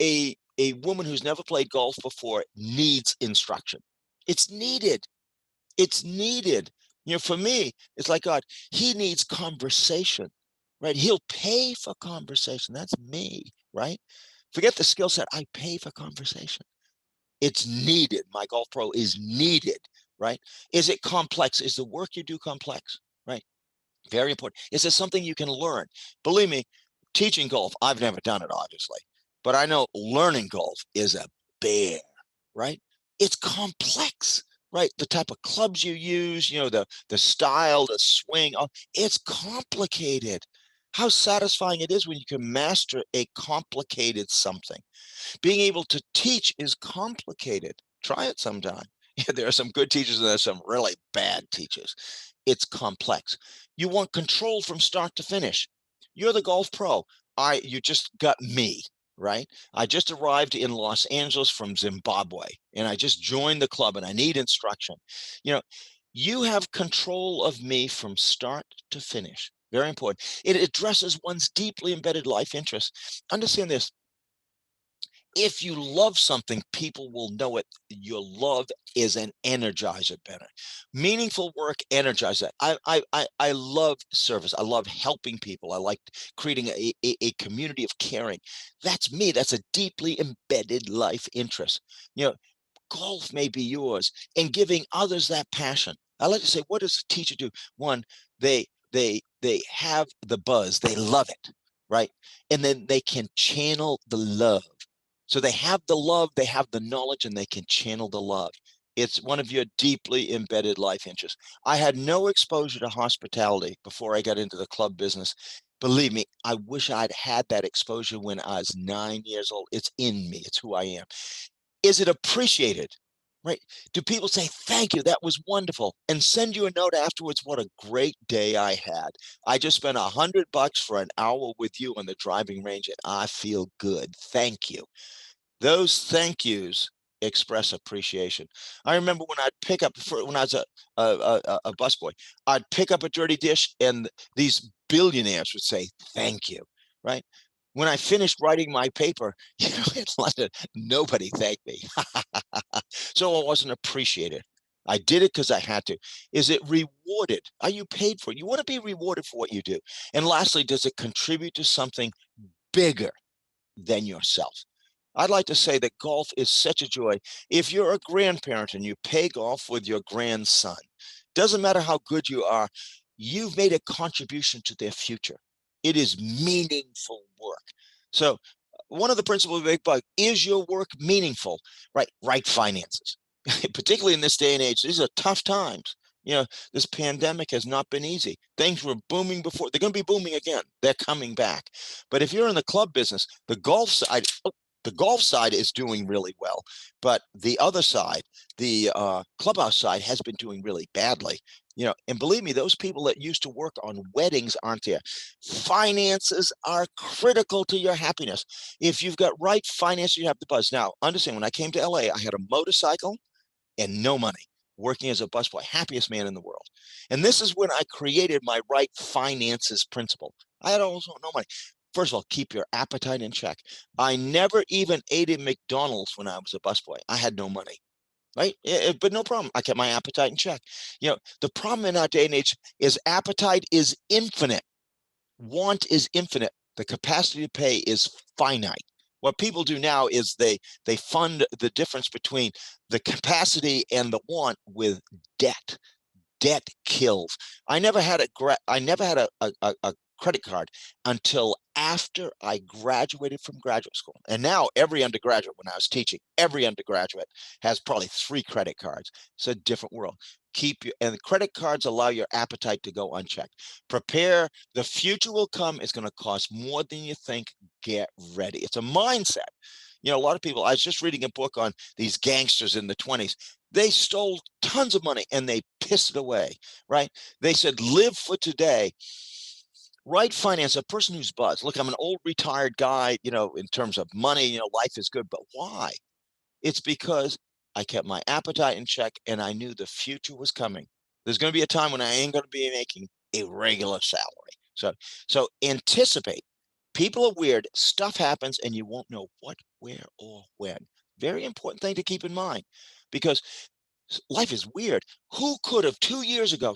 a a woman who's never played golf before needs instruction. It's needed. It's needed. For me, it's like God, he needs conversation, right? He'll pay for conversation. That's me, right? Forget the skill set. I pay for conversation. It's needed. My golf pro is needed, right? Is it complex? Is the work you do complex, right? Very important. Is it something you can learn? Believe me, teaching golf, I've never done it, obviously, but I know learning golf is a bear, right? It's complex, right? The type of clubs you use, the style, the swing, it's complicated. How satisfying it is when you can master a complicated something. Being able to teach is complicated. Try it sometime. There are some good teachers and there's some really bad teachers. It's complex. You want control from start to finish. You're the golf pro. You just got me, right? I just arrived in Los Angeles from Zimbabwe and I just joined the club and I need instruction. You have control of me from start to finish. Very important. It addresses one's deeply embedded life interests. Understand this. If you love something, people will know it. Your love is an energizer, better. Meaningful work energizes. I love service. I love helping people. I like creating a community of caring. That's me. That's a deeply embedded life interest. Golf may be yours, and giving others that passion. I like to say, what does a teacher do? One, they have the buzz. They love it, right? And then they can channel the love. So they have the love, they have the knowledge, and they can channel the love. It's one of your deeply embedded life interests. I had no exposure to hospitality before I got into the club business. Believe me, I wish I'd had that exposure when I was 9 years old. It's in me. It's who I am. Is it appreciated? Right? Do people say, thank you, that was wonderful, and send you a note afterwards? What a great day I had. I just spent $100 for an hour with you on the driving range, and I feel good. Thank you. Those thank yous express appreciation. I remember when when I was a busboy, I'd pick up a dirty dish and these billionaires would say, thank you, right? When I finished writing my paper, in London, nobody thanked me. So it wasn't appreciated. I did it because I had to. Is it rewarded? Are you paid for it? You want to be rewarded for what you do. And lastly, does it contribute to something bigger than yourself? I'd like to say that golf is such a joy. If you're a grandparent and you play golf with your grandson, doesn't matter how good you are, you've made a contribution to their future. It is meaningful work. So one of the principles of Big Bug is your work meaningful, right? Right finances, particularly in this day and age. These are tough times. This pandemic has not been easy. Things were booming before. They're going to be booming again. They're coming back. But if you're in the club business, the golf side is doing really well, but the other side, the clubhouse side, has been doing really badly. And believe me, those people that used to work on weddings aren't there. Finances are critical to your happiness. If you've got right finances, you have the buzz. Now, understand, when I came to LA, I had a motorcycle and no money, working as a busboy, happiest man in the world. And this is when I created my right finances principle. I had almost no money. First of all, keep your appetite in check. I never even ate at McDonald's when I was a busboy. I had no money, right? But no problem. I kept my appetite in check. The problem in our day and age is appetite is infinite. Want is infinite. The capacity to pay is finite. What people do now is they fund the difference between the capacity and the want with debt. Debt kills. I never had a credit card until after I graduated from graduate school. And now every undergraduate, when I was teaching, every undergraduate has probably 3 credit cards. It's a different world. And the credit cards allow your appetite to go unchecked. Prepare. The future will come. It's going to cost more than you think. Get ready. It's a mindset. A lot of people, I was just reading a book on these gangsters in the 20s. They stole tons of money and they pissed it away, right? They said, live for today. Right finance, a person who's buzzed. Look, I'm an old retired guy, in terms of money, life is good, but why? It's because I kept my appetite in check and I knew the future was coming. There's going to be a time when I ain't going to be making a regular salary. So anticipate. People are weird. Stuff happens and you won't know what, where, or when. Very important thing to keep in mind, because life is weird. Who could have 2 years ago,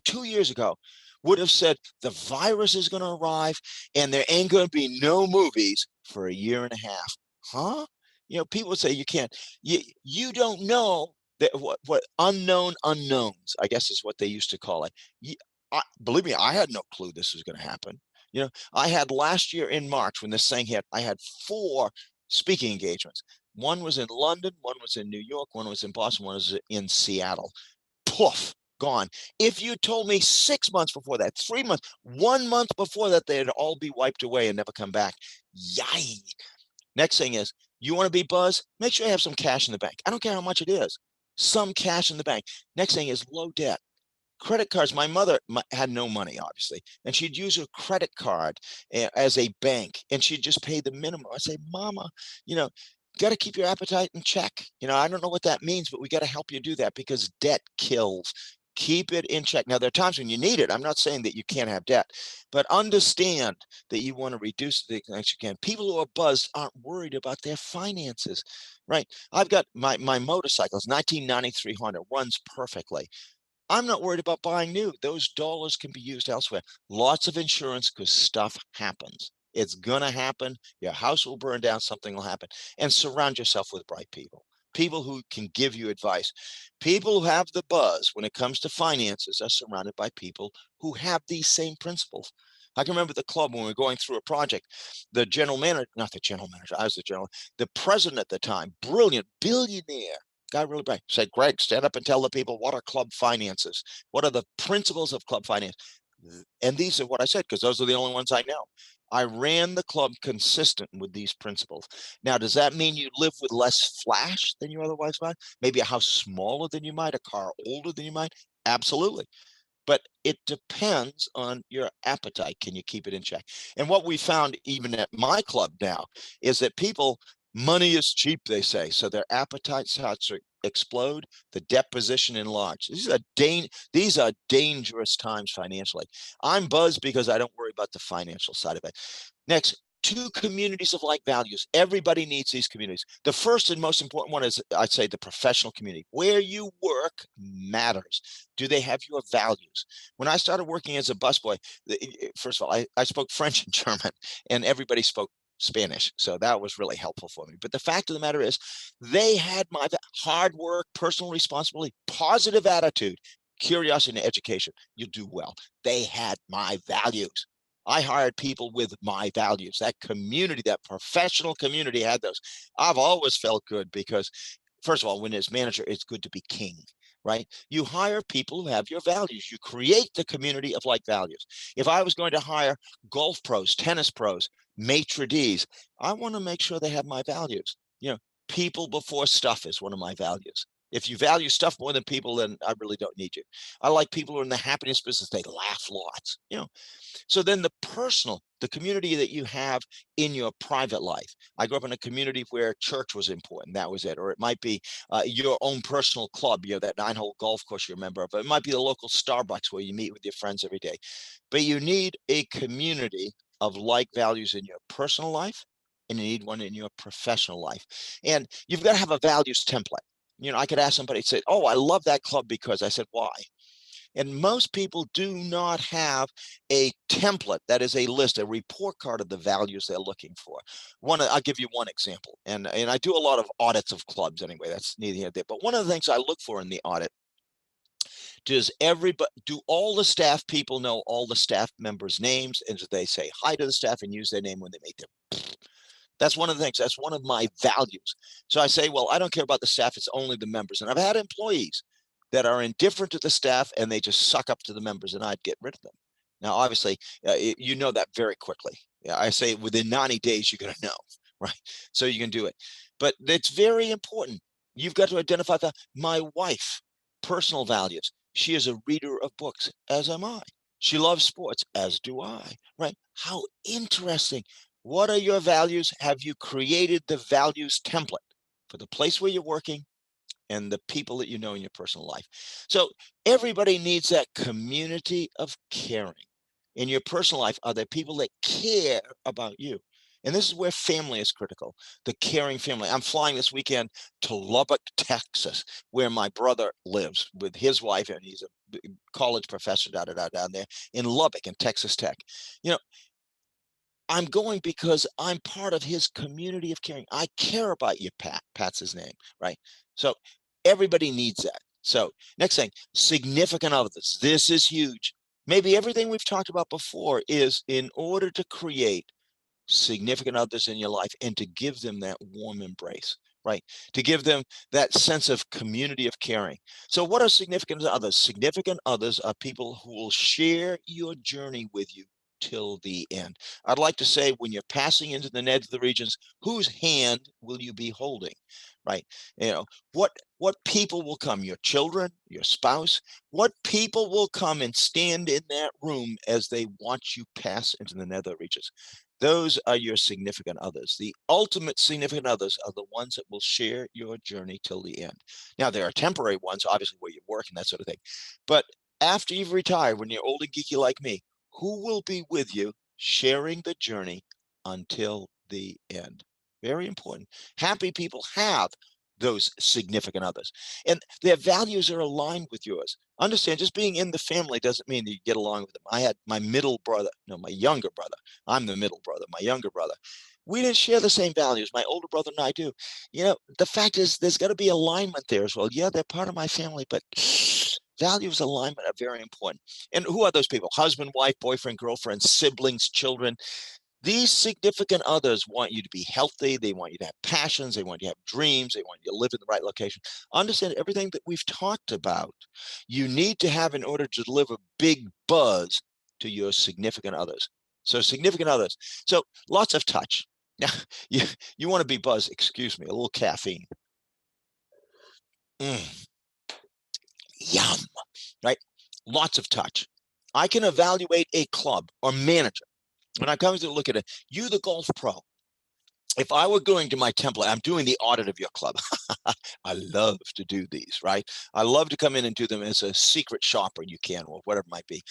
would have said the virus is going to arrive and there ain't going to be no movies for a year and a half? Huh? People say you can't. You don't know that what unknown unknowns, I guess, is what they used to call it. Believe me, I had no clue this was going to happen. I had last year in March when this thing hit, I had 4 speaking engagements. One was in London, one was in New York, one was in Boston, one was in Seattle. Poof, gone. If you told me 6 months before that, 3 months, 1 month before that, they'd all be wiped away and never come back. Yay. Next thing is, you want to be buzzed? Make sure you have some cash in the bank. I don't care how much it is. Some cash in the bank. Next thing is low debt. Credit cards. My mother had no money, obviously, and she'd use her credit card as a bank, and she'd just pay the minimum. I say, Mama, got to keep your appetite in check. I don't know what that means, but we got to help you do that, because debt kills. Keep it in check. Now, there are times when you need it. I'm not saying that you can't have debt, but understand that you want to reduce the things you can. People who are buzzed aren't worried about their finances, right? I've got my motorcycles, 1993 Honda, runs perfectly. I'm not worried about buying new. Those dollars can be used elsewhere. Lots of insurance, because stuff happens. It's going to happen. Your house will burn down. Something will happen. And surround yourself with bright people, people who can give you advice. People who have the buzz when it comes to finances are surrounded by people who have these same principles. I can remember the club when we were going through a project. The general manager, not the general manager, I was the president at the time, brilliant billionaire, got really bright, said, Gregg, stand up and tell the people what are club finances. What are the principles of club finance? And these are what I said, because those are the only ones I know. I ran the club consistent with these principles. Now, does that mean you live with less flash than you otherwise might? Maybe a house smaller than you might, a car older than you might? Absolutely. But it depends on your appetite. Can you keep it in check? And what we found even at my club now is that money is cheap, they say. So their appetite starts to explode, the debt position enlarge. These are dangerous times financially. I'm buzzed because I don't worry about the financial side of it. Next, 2 communities of like values. Everybody needs these communities. The first and most important one is, I'd say, the professional community. Where you work matters. Do they have your values? When I started working as a busboy, first of all, I spoke French and German, and everybody spoke Spanish. So that was really helpful for me. But the fact of the matter is, they had my hard work, personal responsibility, positive attitude, curiosity, and education. You do well. They had my values. I hired people with my values. That community, that professional community had those. I've always felt good because, first of all, when as manager, it's good to be king, right? You hire people who have your values. You create the community of like values. If I was going to hire golf pros, tennis pros, maitre d's, I want to make sure they have my values. People before stuff is one of my values. If you value stuff more than people, then I really don't need you. I like people who are in the happiness business. They laugh lots. So then the community that you have in your private life. I grew up in a community where church was important. That was it. Or it might be your own personal club, that 9-hole golf course you're a member of. It might be the local Starbucks where you meet with your friends every day. But you need a community of like values in your personal life, and you need one in your professional life. And you've got to have a values template. I could ask somebody, say, oh, I love that club because. I said, why? And most people do not have a template, that is a list, a report card of the values they're looking for. I'll give you one example. And I do a lot of audits of clubs anyway. That's neither here nor there. But one of the things I look for in the audit, do all the staff people know all the staff members' names? And do they say hi to the staff and use their name when they meet them? That's one of the things. That's one of my values. So I say, well, I don't care about the staff. It's only the members. And I've had employees that are indifferent to the staff and they just suck up to the members, and I'd get rid of them. Now, obviously, you know that very quickly. I say within 90 days, you're going to know, right? So you can do it. But it's very important. You've got to identify my wife, personal values. She is a reader of books, as am I. She loves sports, as do I, right? How interesting. What are your values? Have you created the values template for the place where you're working and the people that you know in your personal life? So everybody needs that community of caring. In your personal life, are there people that care about you? And this is where family is critical, the caring family. I'm flying this weekend to Lubbock, Texas, where my brother lives with his wife, and he's a college professor down there in Lubbock in Texas Tech. You know, I'm going because I'm part of his community of caring. I care about you, Pat. Pat's his name, right? So everybody needs that. So next thing, significant others. This is huge. Maybe everything we've talked about before is in order to create significant others in your life and to give them that warm embrace, right? To give them that sense of community of caring. So what are significant others? Significant others are people who will share your journey with you till the end. I'd like to say, when you're passing into the net of the regions, whose hand will you be holding, right? You know, what people will come, your children, your spouse, what people will come and stand in that room as they watch you pass into the nether regions. Those are your significant others. The ultimate significant others are the ones that will share your journey till the end. Now, there are temporary ones, obviously, where you work and that sort of thing. But after you've retired, when you're old and geeky like me, who will be with you sharing the journey until the end? Very important. Happy people have those significant others, and their values are aligned with yours. Understand, just being in the family doesn't mean that you get along with them. I had my middle brother, no, my younger brother. I'm the middle brother, my younger brother. We didn't share the same values. My older brother and I do. You know, the fact is, there's got to be alignment there as well. Yeah, they're part of my family, but values alignment are very important. And who are those people? Husband, wife, boyfriend, girlfriend, siblings, children. These significant others want you to be healthy. They want you to have passions. They want you to have dreams. They want you to live in the right location. Understand everything that we've talked about, you need to have in order to deliver big buzz to your significant others. So significant others. So lots of touch. Now, you want to be buzzed, excuse me, a little caffeine. Yum, right? Lots of touch. I can evaluate a club or manager. When I come to look at it, you, the golf pro, if I were going to my template, I'm doing the audit of your club. I love to do these, right? I love to come in and do them as a secret shopper. You can, or whatever it might be.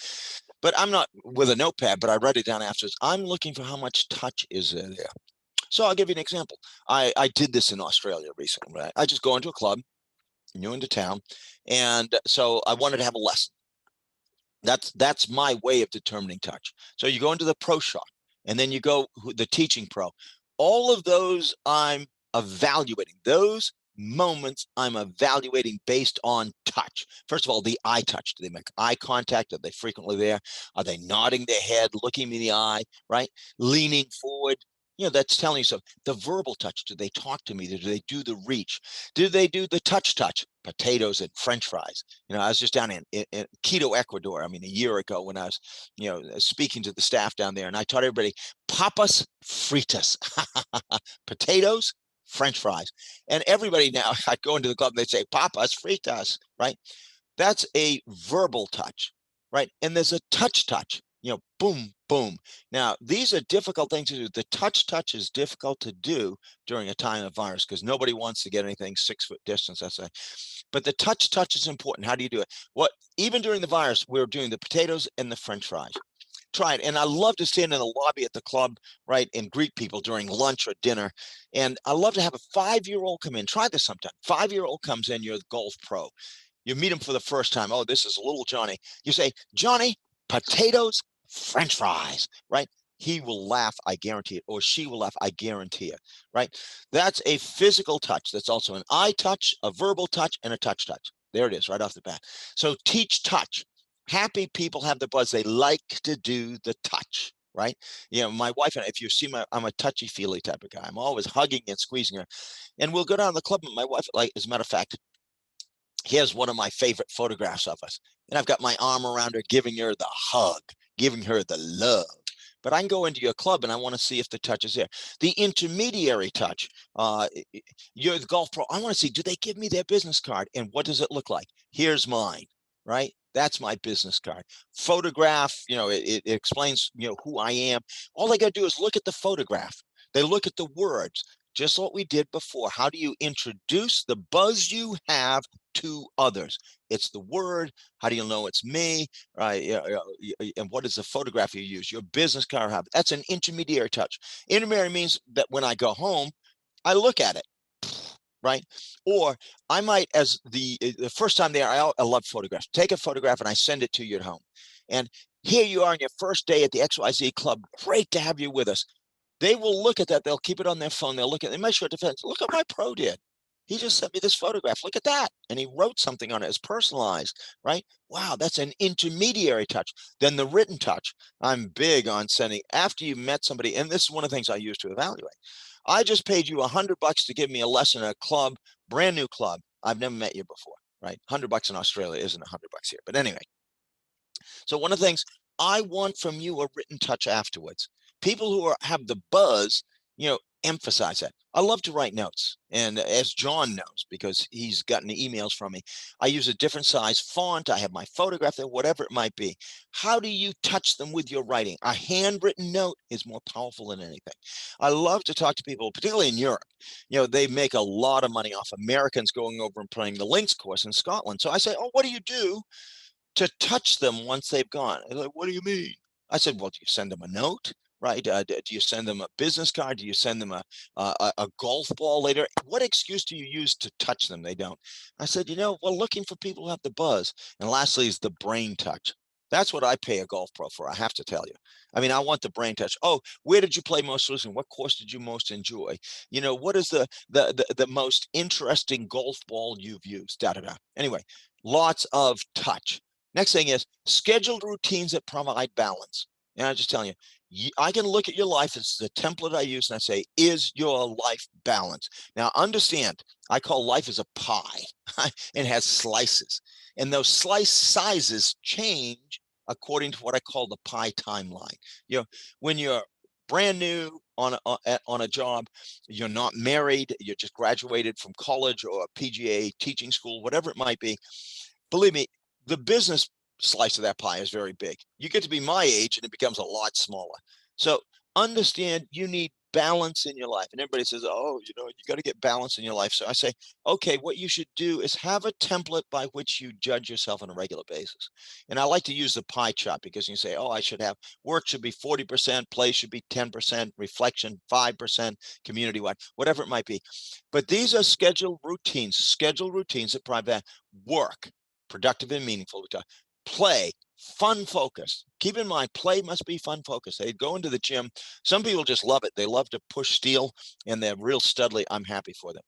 But I'm not with a notepad, but I write it down afterwards. I'm looking for how much touch is there. So I'll give you an example. I did this in Australia recently. Right? I just go into a club, new into town, and so I wanted to have a lesson. That's my way of determining touch. So you go into the pro shop, and then you go the teaching pro. All of those I'm evaluating. Those moments I'm evaluating based on touch. First of all, the eye touch. Do they make eye contact? Are they frequently there? Are they nodding their head, looking me in the eye, right? Leaning forward. You know, that's telling you something. The verbal touch. Do they talk to me? Do they do the reach? Do they do the touch? Potatoes and French fries. You know, I was just down in Quito, Ecuador. I mean, a year ago when I was, speaking to the staff down there, and I taught everybody papas fritas, potatoes, French fries, and everybody now. I'd go into the club and they'd say papas fritas, right? That's a verbal touch, right? And there's a touch, boom, boom. Now, these are difficult things to do. The touch is difficult to do during a time of virus because nobody wants to get anything 6 foot distance, I say. But the touch is important. How do you do it? Even during the virus, we were doing the potatoes and the French fries. Try it. And I love to stand in the lobby at the club, right, and greet people during lunch or dinner. And I love to have a 5-year-old come in. Try this sometime. 5-year-old comes in, you're the golf pro. You meet him for the first time. Oh, this is little Johnny. You say, Johnny, potatoes, French fries, right? He will laugh, I guarantee it, or she will laugh, I guarantee it, right? That's a physical touch. That's also an eye touch, a verbal touch, and a touch. There it is, right off the bat. So teach touch. Happy people have the buzz. They like to do the touch, right? You know, my wife and I, if you see I'm a touchy-feely type of guy. I'm always hugging and squeezing her. And we'll go down to the club, and my wife, like, as a matter of fact, here's one of my favorite photographs of us. And I've got my arm around her, giving her the hug, giving her the love. But I can go into your club and I want to see if the touch is there. The intermediary touch, you're the golf pro. I want to see, do they give me their business card? And what does it look like? Here's mine, right? That's my business card. Photograph, it explains, who I am. All they got to do is look at the photograph. They look at the words. just what we did before. How do you introduce the buzz you have to others? It's the word. How do you know it's me? Right? And what is the photograph you use? Your business card habit. That's an intermediary touch. Intermediary means that when I go home, I look at it. Right? Or I might, as the first time there, I love photographs. Take a photograph and I send it to you at home. And here you are on your first day at the XYZ Club. Great to have you with us. They will look at that. They'll keep it on their phone. They'll look at it. They might show it to friends. Look what my pro did. He just sent me this photograph. Look at that. And he wrote something on it. It's personalized, right? Wow, that's an intermediary touch. Then the written touch. I'm big on sending after you've met somebody. And this is one of the things I use to evaluate. I just paid you $100 to give me a lesson at a club, brand new club. I've never met you before, right? $100 in Australia isn't $100 here. But anyway, so one of the things I want from you a written touch afterwards. People who have the buzz, emphasize that. I love to write notes. And as John knows, because he's gotten emails from me, I use a different size font. I have my photograph there, whatever it might be. How do you touch them with your writing? A handwritten note is more powerful than anything. I love to talk to people, particularly in Europe. They make a lot of money off Americans going over and playing the Links course in Scotland. So I say, oh, what do you do to touch them once they've gone? They're like, what do you mean? I said, well, do you send them a note? Right? Do you send them a business card? Do you send them a golf ball later? What excuse do you use to touch them? They don't. I said, we're looking for people who have the buzz. And lastly is the brain touch. That's what I pay a golf pro for, I have to tell you. I mean, I want the brain touch. Oh, where did you play most recently? What course did you most enjoy? What is the most interesting golf ball you've used? Da da da. Anyway, lots of touch. Next thing is scheduled routines that provide balance. And I'm just telling you, I can look at your life. This is a template I use, and I say, is your life balanced? Now, understand, I call life as a pie. It has slices. And those slice sizes change according to what I call the pie timeline. When you're brand new on a job, you're not married, you just graduated from college or a PGA teaching school, whatever it might be, believe me, the business slice of that pie is very big. You get to be my age and it becomes a lot smaller. So understand you need balance in your life. And everybody says, oh, you got to get balance in your life. So I say, okay, what you should do is have a template by which you judge yourself on a regular basis. And I like to use the pie chart because you say, oh, I should have work should be 40%, play should be 10%, reflection 5%, community-wide, whatever it might be. But these are scheduled routines that provide work, productive and meaningful. Play, fun focused. Keep in mind, play must be fun focused. They go into the gym. Some people just love it. They love to push steel and they're real studly. I'm happy for them.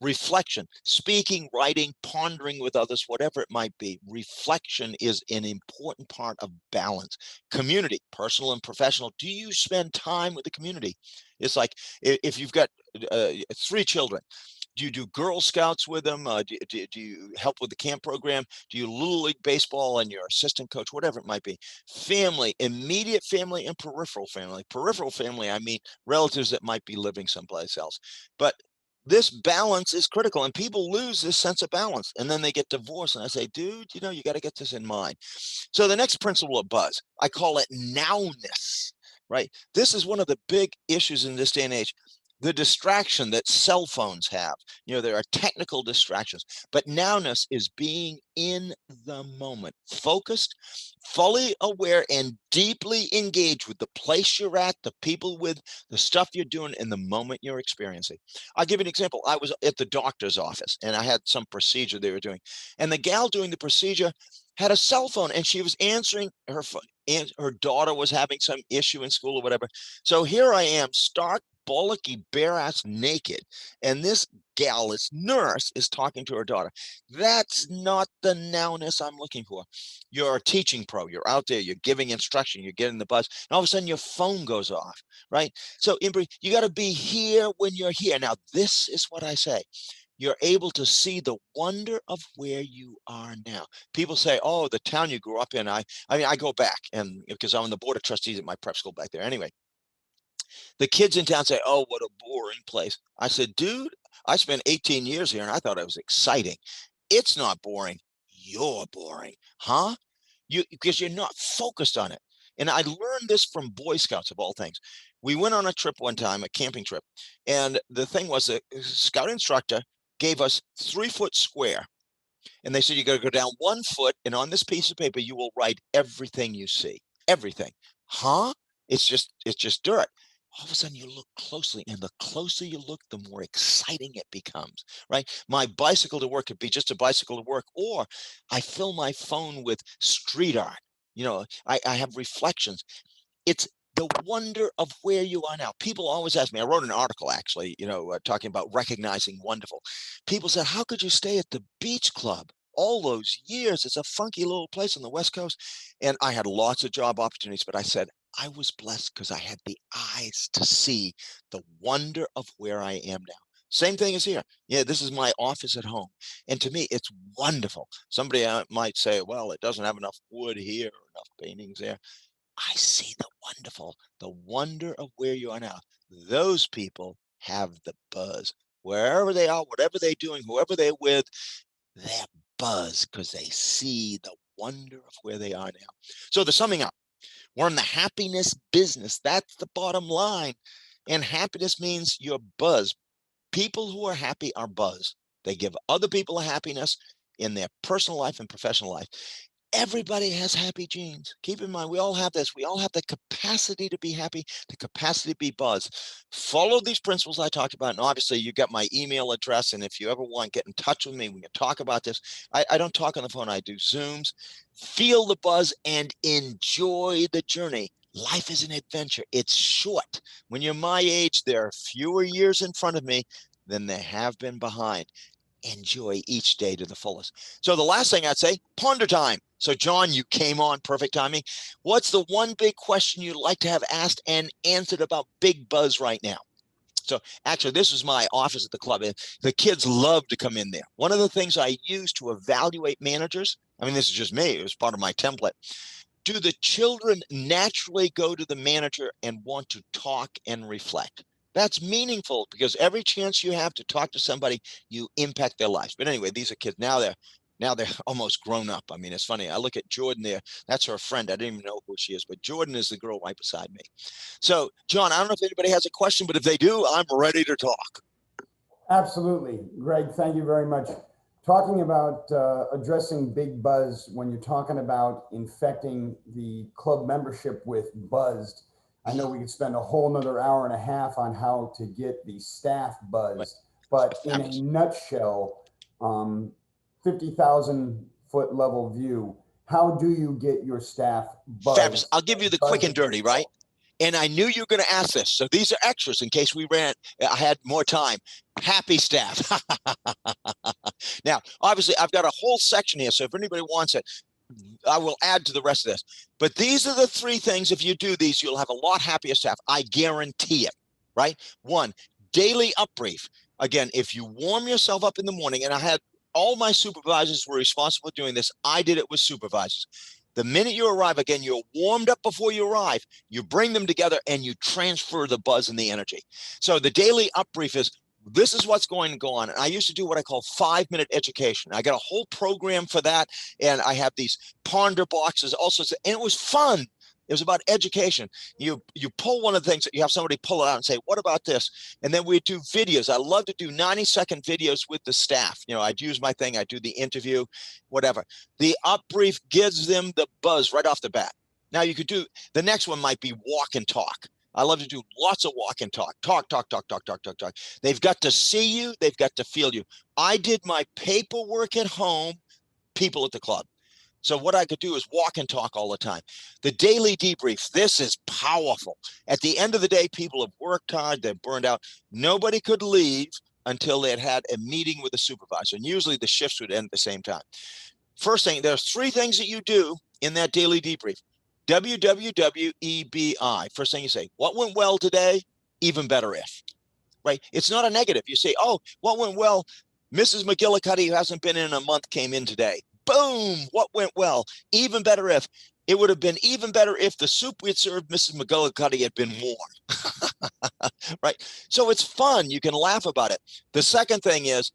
Reflection, speaking, writing, pondering with others, whatever it might be. Reflection is an important part of balance. Community, personal and professional. Do you spend time with the community? It's like if you've got 3 children, do you do Girl Scouts with them? Do you help with the camp program? Do you Little League Baseball and your assistant coach, whatever it might be? Family, immediate family and peripheral family. Peripheral family, I mean relatives that might be living someplace else. But this balance is critical, and people lose this sense of balance, and then they get divorced. And I say, dude, you got to get this in mind. So the next principle of buzz, I call it Now-Ness, right? This is one of the big issues in this day and age. The distraction that cell phones have. There are technical distractions, but Now-Ness is being in the moment, focused, fully aware, and deeply engaged with the place you're at, the people with the stuff you're doing in the moment you're experiencing. I'll give you an example. I was at the doctor's office and I had some procedure they were doing, and the gal doing the procedure had a cell phone and she was answering her phone. And her daughter was having some issue in school or whatever. So here I am, stark, bollocky, bare ass naked, and this gal, this nurse, is talking to her daughter. That's not the Now-Ness I'm looking for. You're a teaching pro. You're out there. You're giving instruction. You're getting the buzz. And all of a sudden, your phone goes off, right? So, you got to be here when you're here. Now, this is what I say. You're able to see the wonder of where you are now. People say, oh, the town you grew up in. I mean, I go back, and because I'm on the board of trustees at my prep school back there. Anyway, the kids in town say, oh, what a boring place. I said, dude, I spent 18 years here and I thought it was exciting. It's not boring. You're boring, huh? Because you're not focused on it. And I learned this from Boy Scouts of all things. We went on a trip one time, a camping trip. And the thing was, the scout instructor gave us 3-foot square. And they said, you got to go down 1 foot. And on this piece of paper, you will write everything you see. Everything. Huh? It's just dirt. All of a sudden you look closely, and the closer you look, the more exciting it becomes, right? My bicycle to work could be just a bicycle to work, or I fill my phone with street art. I have reflections. It's the wonder of where you are now. People always ask me, I wrote an article actually, talking about recognizing wonderful. People said, how could you stay at the beach club all those years? It's a funky little place on the West Coast. And I had lots of job opportunities, but I said, I was blessed because I had the eyes to see the wonder of where I am now. Same thing as here. Yeah, this is my office at home. And to me, it's wonderful. Somebody might say, well, it doesn't have enough wood here or enough paintings there. I see the wonder of where you are now. Those people have the buzz. Wherever they are, whatever they're doing, whoever they're with, they're buzz because they see the wonder of where they are now. So the summing up, we're in the happiness business. That's the bottom line. And happiness means you're buzz. People who are happy are buzz. They give other people a happiness in their personal life and professional life. Everybody has happy genes. Keep in mind, we all have this. We all have the capacity to be happy, the capacity to be buzz. Follow these principles I talked about. And obviously, you got my email address. And if you ever want, get in touch with me. We can talk about this. I don't talk on the phone. I do Zooms. Feel the buzz and enjoy the journey. Life is an adventure. It's short. When you're my age, there are fewer years in front of me than there have been behind. Enjoy each day to the fullest. So the last thing I'd say, ponder time. So John, you came on perfect timing. What's the one big question you'd like to have asked and answered about Big Buzz right now? So actually, this is my office at the club. The kids love to come in there. One of the things I use to evaluate managers, I mean, this is just me, it was part of my template. Do the children naturally go to the manager and want to talk and reflect? That's meaningful because every chance you have to talk to somebody, you impact their lives. But anyway, these are kids. Now they're almost grown up. I mean, it's funny. I look at Jordan there. That's her friend. I didn't even know who she is, but Jordan is the girl right beside me. So, John, I don't know if anybody has a question, but if they do, I'm ready to talk. Absolutely. Gregg, thank you very much. Talking about addressing Big Buzz, when you're talking about infecting the club membership with buzzed, I know we could spend a whole nother hour and a half on how to get the staff buzzed, but in a nutshell, 50,000 foot level view, how do you get your staff buzzed? Fabulous. I'll give you the quick and dirty, right? And I knew you were going to ask this. So these are extras in case I had more time. Happy staff. Now, obviously, I've got a whole section here. So if anybody wants it, I will add to the rest of this. But these are the 3 things. If you do these, you'll have a lot happier staff. I guarantee it, right? 1, daily upbrief. Again, if you warm yourself up in the morning, and I had all my supervisors were responsible for doing this. I did it with supervisors. The minute you arrive, again, you're warmed up before you arrive. You bring them together and you transfer the buzz and the energy. So the daily upbrief is, this is what's going to go on. And I used to do what I call 5-minute education. I got a whole program for that. And I have these ponder boxes, all sorts of, and it was fun. It was about education. You pull one of the things that you have somebody pull it out and say, what about this? And then we do videos. I love to do 90-second videos with the staff. I'd use my thing. I'd do the interview, whatever. The upbrief gives them the buzz right off the bat. Now you could do, the next one might be walk and talk. I love to do lots of walk and talk. Talk. They've got to see you. They've got to feel you. I did my paperwork at home, people at the club. So what I could do is walk and talk all the time. The daily debrief, this is powerful. At the end of the day, people have worked hard, they're burned out. Nobody could leave until they had a meeting with a supervisor. And usually the shifts would end at the same time. First thing, there's 3 things that you do in that daily debrief. WWWEBI. First thing you say, what went well today? Even better if, right? It's not a negative. You say, oh, what went well? Mrs. McGillicuddy, who hasn't been in a month, came in today. Boom, what went well? Even better if. It would have been even better if the soup we had served Mrs. McGillicuddy had been warm, right? So it's fun. You can laugh about it. The second thing is,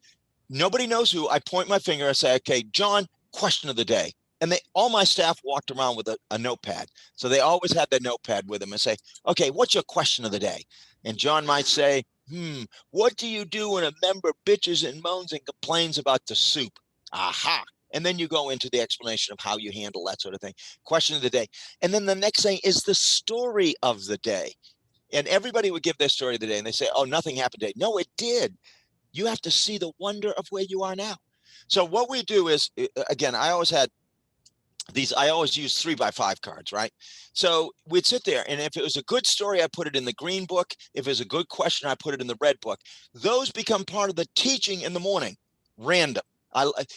nobody knows who. I point my finger and say, okay, John, question of the day. And all my staff walked around with a notepad. So they always had their notepad with them and say, okay, what's your question of the day? And John might say, what do you do when a member bitches and moans and complains about the soup? Aha. And then you go into the explanation of how you handle that sort of thing. Question of the day. And then the next thing is the story of the day. And everybody would give their story of the day and they say, oh, nothing happened today. No, it did. You have to see the wonder of where you are now. So what we do is, again, I always use 3x5 cards, right? So we'd sit there, and if it was a good story, I put it in the green book. If it was a good question, I put it in the red book. Those become part of the teaching in the morning, random.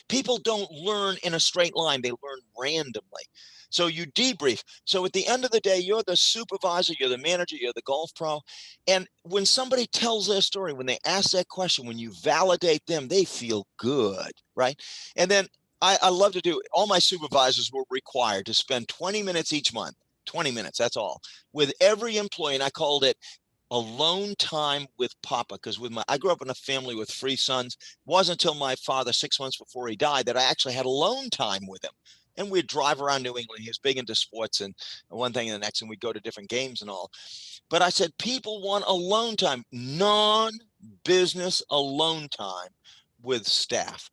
People don't learn in a straight line. They learn randomly. So you debrief. So at the end of the day, you're the supervisor, you're the manager, you're the golf pro. And when somebody tells their story, when they ask that question, when you validate them, they feel good, right? And then I love to do, all my supervisors were required to spend 20 minutes each month, 20 minutes, that's all, with every employee. And I called it alone time with Papa, because I grew up in a family with 3 sons. It wasn't until my father, 6 months before he died, that I actually had alone time with him. And we'd drive around New England. He was big into sports and one thing and the next, and we'd go to different games and all. But I said, people want alone time, non-business alone time with staff.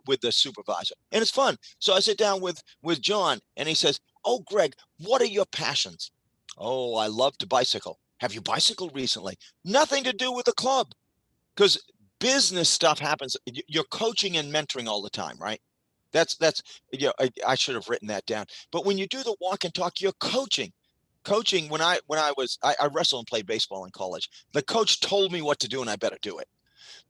With the supervisor, and it's fun. So I sit down with John, and he says, "Oh, Gregg, what are your passions?" "Oh, I love to bicycle." "Have you bicycled recently?" "Nothing to do with the club," because business stuff happens. You're coaching and mentoring all the time, right? That's I should have written that down. But when you do the walk and talk, you're coaching. Coaching. When I wrestled and played baseball in college, the coach told me what to do, and I better do it.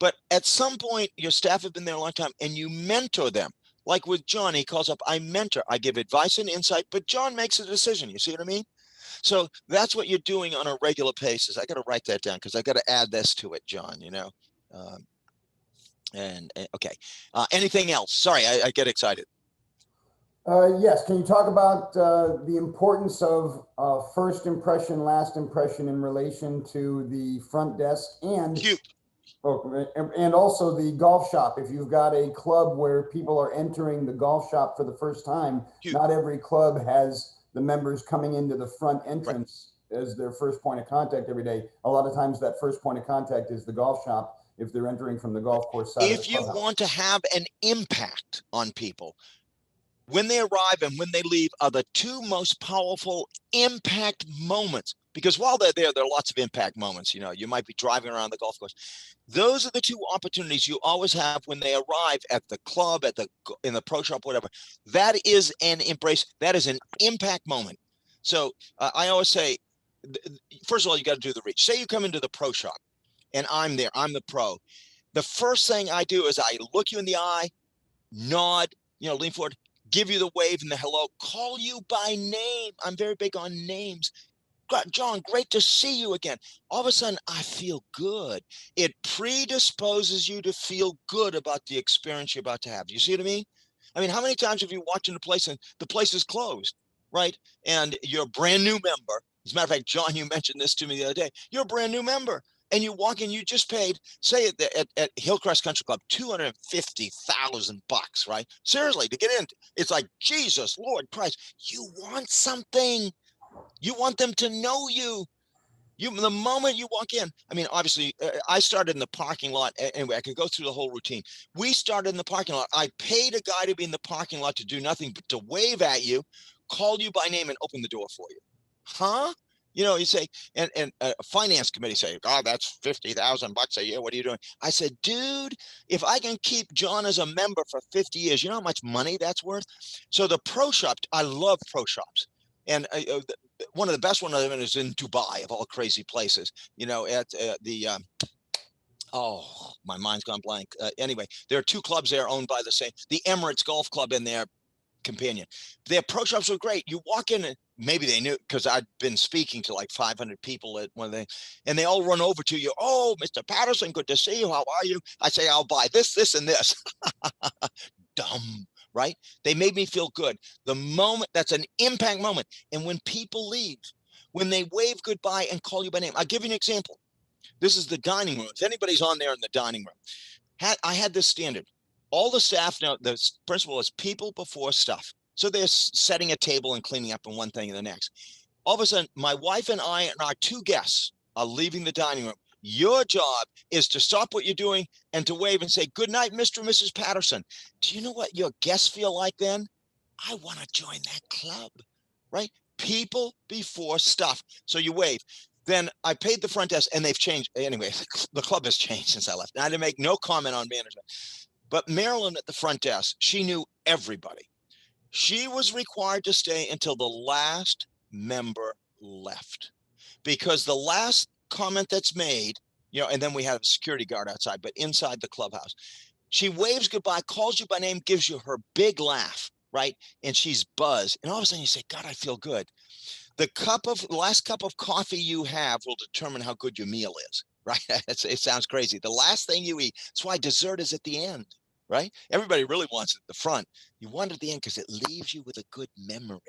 But at some point, your staff have been there a long time, and you mentor them. Like with John, he calls up, I mentor, I give advice and insight, but John makes a decision. You see what I mean? So that's what you're doing on a regular basis. I got to write that down because I got to add this to it, John, Um, okay. Anything else? Sorry, I get excited. Yes. Can you talk about the importance of first impression, last impression in relation to the front desk and Cute. and also the golf shop? If you've got a club where people are entering the golf shop for the first time, Cute. not every club has the members coming into the front entrance Right. as their first point of contact every day. A lot of times that first point of contact is the golf shop if they're entering from the golf course side of the If you clubhouse. want to have an impact on people, when they arrive and when they leave are the 2 most powerful impact moments. Because while they're there are lots of impact moments. You might be driving around the golf course. Those are the 2 opportunities you always have when they arrive at the club, in the pro shop, whatever. That is an embrace. That is an impact moment. So I always say, first of all, you got to do the reach. Say you come into the pro shop and I'm there, I'm the pro. The first thing I do is I look you in the eye, nod, lean forward, give you the wave and the hello, call you by name. I'm very big on names. John, great to see you again. All of a sudden, I feel good. It predisposes you to feel good about the experience you're about to have. Do you see what I mean? I mean, how many times have you walked into a place and the place is closed, right? And you're a brand new member. As a matter of fact, John, you mentioned this to me the other day. You're a brand new member. And you walk in, you just paid, say at Hillcrest Country Club, $250,000, right? Seriously, to get in, it's like, Jesus, Lord Christ, you want something. You want them to know you. The moment you walk in, I mean, obviously, I started in the parking lot. Anyway, I could go through the whole routine. We started in the parking lot. I paid a guy to be in the parking lot to do nothing but to wave at you, call you by name, and open the door for you. Huh? You say, and a finance committee say, "Oh, that's $50,000 a year. What are you doing?" I said, "Dude, if I can keep John as a member for 50 years, you know how much money that's worth?" So the pro shop, I love pro shops. And one of the best ones of them is in Dubai, of all crazy places, at oh, my mind's gone blank. Anyway, there are 2 clubs there owned by the Emirates Golf Club and their companion. Their pro shops were great. You walk in and maybe they knew because I'd been speaking to like 500 people at one thing, and they all run over to you. "Oh, Mr. Patterson, good to see you. How are you?" I say, "I'll buy this, this, and this." Dumb, right? They made me feel good. The moment, that's an impact moment. And when people leave, when they wave goodbye and call you by name, I'll give you an example. This is the dining room. If anybody's on there in the dining room, I had this standard. all the staff know the principle is people before stuff. So they're setting a table and cleaning up and one thing and the next. All of a sudden, my wife and I and our two guests are leaving the dining room. Your job is to stop what you're doing and to wave and say, good night, Mr. and Mrs. Patterson. Do you know what your guests feel like then? I want to join that club, right? People before stuff. So you wave. Then I paid the front desk and they've changed. Anyway, the club has changed since I left. Now, I didn't make no comment on management. But Marilyn at the front desk, she knew everybody. She was required to stay until the last member left, because the last comment that's made, and then we have a security guard outside, but inside the clubhouse, she waves goodbye, calls you by name, gives you her big laugh, right? And she's buzzed. And all of a sudden you say, God, I feel good. The last cup of coffee you have will determine how good your meal is, right? It sounds crazy. The last thing you eat. That's why dessert is at the end, right? Everybody really wants it at the front. You want it at the end because it leaves you with a good memory,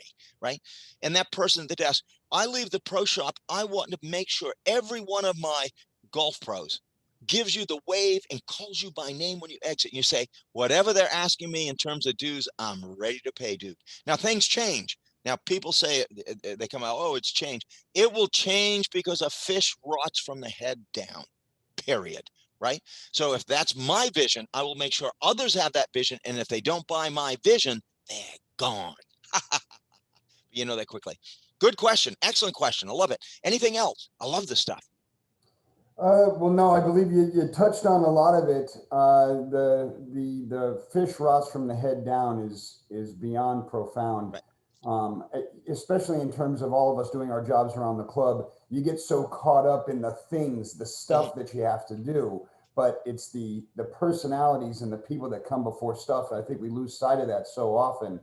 right? And that person at the desk, I leave the pro shop. I want to make sure every one of my golf pros gives you the wave and calls you by name when you exit. And you say, whatever they're asking me in terms of dues, I'm ready to pay, dude. Now things change. Now people say, they come out, oh, it's changed. It will change because a fish rots from the head down, period. Right? So if that's my vision, I will make sure others have that vision. And if they don't buy my vision, they're gone. You know that quickly. Good question. Excellent question. I love it. Anything else? I love this stuff. Well, no, I believe you touched on a lot of it. The fish rots from the head down is beyond profound. Right. Especially in terms of all of us doing our jobs around the club. You get so caught up in the things, the stuff that you have to do, but it's the personalities and the people that come before stuff. I think we lose sight of that so often.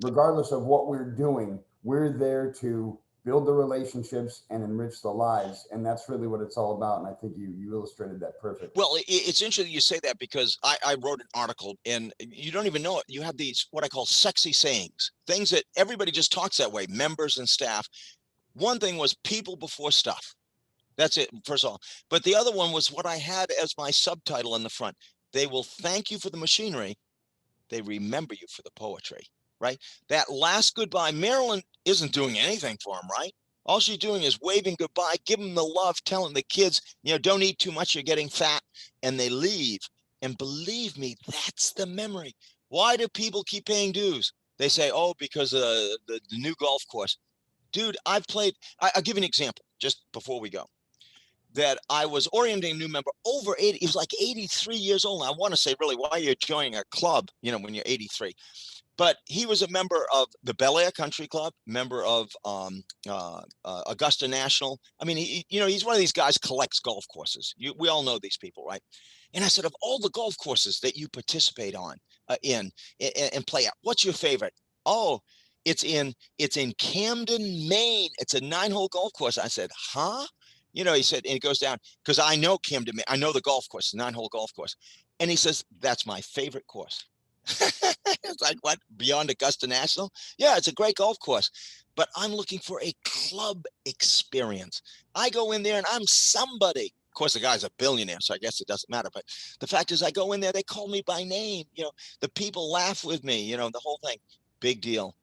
Regardless of what we're doing, we're there to build the relationships and enrich the lives. And that's really what it's all about. And I think you illustrated that perfect. Well, it's interesting you say that, because I wrote an article, and you don't even know it. You have these, what I call sexy sayings, things that everybody just talks that way, members and staff. One thing was people before stuff. That's it, first of all. But the other one was what I had as my subtitle in the front. They will thank you for the machinery. They remember you for the poetry, right? That last goodbye, Marilyn isn't doing anything for him, right? All she's doing is waving goodbye, giving them the love, telling the kids, don't eat too much, you're getting fat, and they leave. And believe me, that's the memory. Why do people keep paying dues? They say, oh, because of the new golf course. Dude, I'll give you an example just before we go. That I was orienting a new member over 80. He was like 83 years old. I want to say, really, why are you joining a club, when you're 83? But he was a member of the Bel Air Country Club, member of Augusta National. I mean, he's one of these guys collects golf courses. We all know these people, right? And I said, of all the golf courses that you participate on in and play at, what's your favorite? Oh, it's in Camden, Maine. It's a 9-hole golf course. I said, huh? He said, and it goes down, because I know Camden, Maine. I know the golf course, the 9-hole golf course. And he says, that's my favorite course. It's like, what, beyond Augusta National? Yeah, it's a great golf course, but I'm looking for a club experience. I go in there and I'm somebody. Of course, the guy's a billionaire, so I guess it doesn't matter. But the fact is, I go in there, they call me by name. The people laugh with me, the whole thing. Big deal.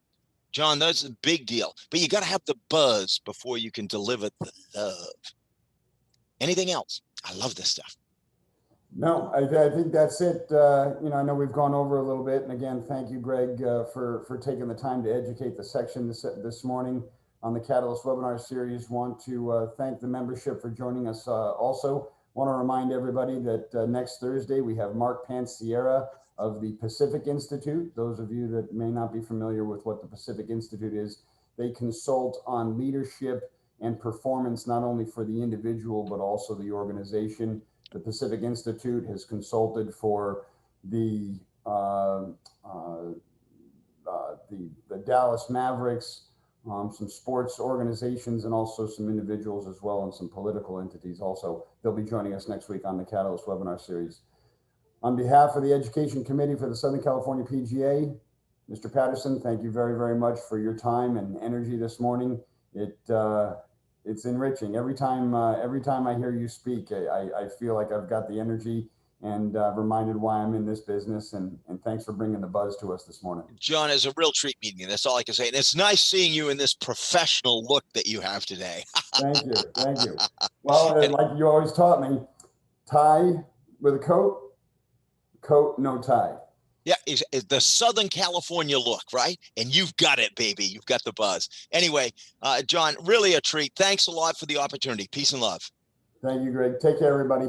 John, that's a big deal. But you got to have the buzz before you can deliver the love. Anything else? I love this stuff. No, I think that's it. I know we've gone over a little bit. And again, thank you, Greg, for taking the time to educate the section this morning on the Catalyst webinar series. Want to thank the membership for joining us. Also, want to remind everybody that next Thursday, we have Mark Panciera of the Pacific Institute. Those of you that may not be familiar with what the Pacific Institute is, they consult on leadership and performance, not only for the individual, but also the organization. The Pacific Institute has consulted for the Dallas Mavericks, some sports organizations, and also some individuals as well, and some political entities also. They'll be joining us next week on the Catalyst webinar series. On behalf of the Education Committee for the Southern California PGA, Mr. Patterson, thank you very, very much for your time and energy this morning. It's enriching. Every time I hear you speak, I feel like I've got the energy and reminded why I'm in this business. And thanks for bringing the buzz to us this morning. John, is a real treat meeting you. That's all I can say. And it's nice seeing you in this professional look that you have today. Thank you. Thank you. Well, And- like you always taught me, tie with a coat, coat, no tie. Yeah, it's the Southern California look, right? And you've got it, baby. You've got the buzz. Anyway, John, really a treat. Thanks a lot for the opportunity. Peace and love. Thank you, Greg. Take care, everybody.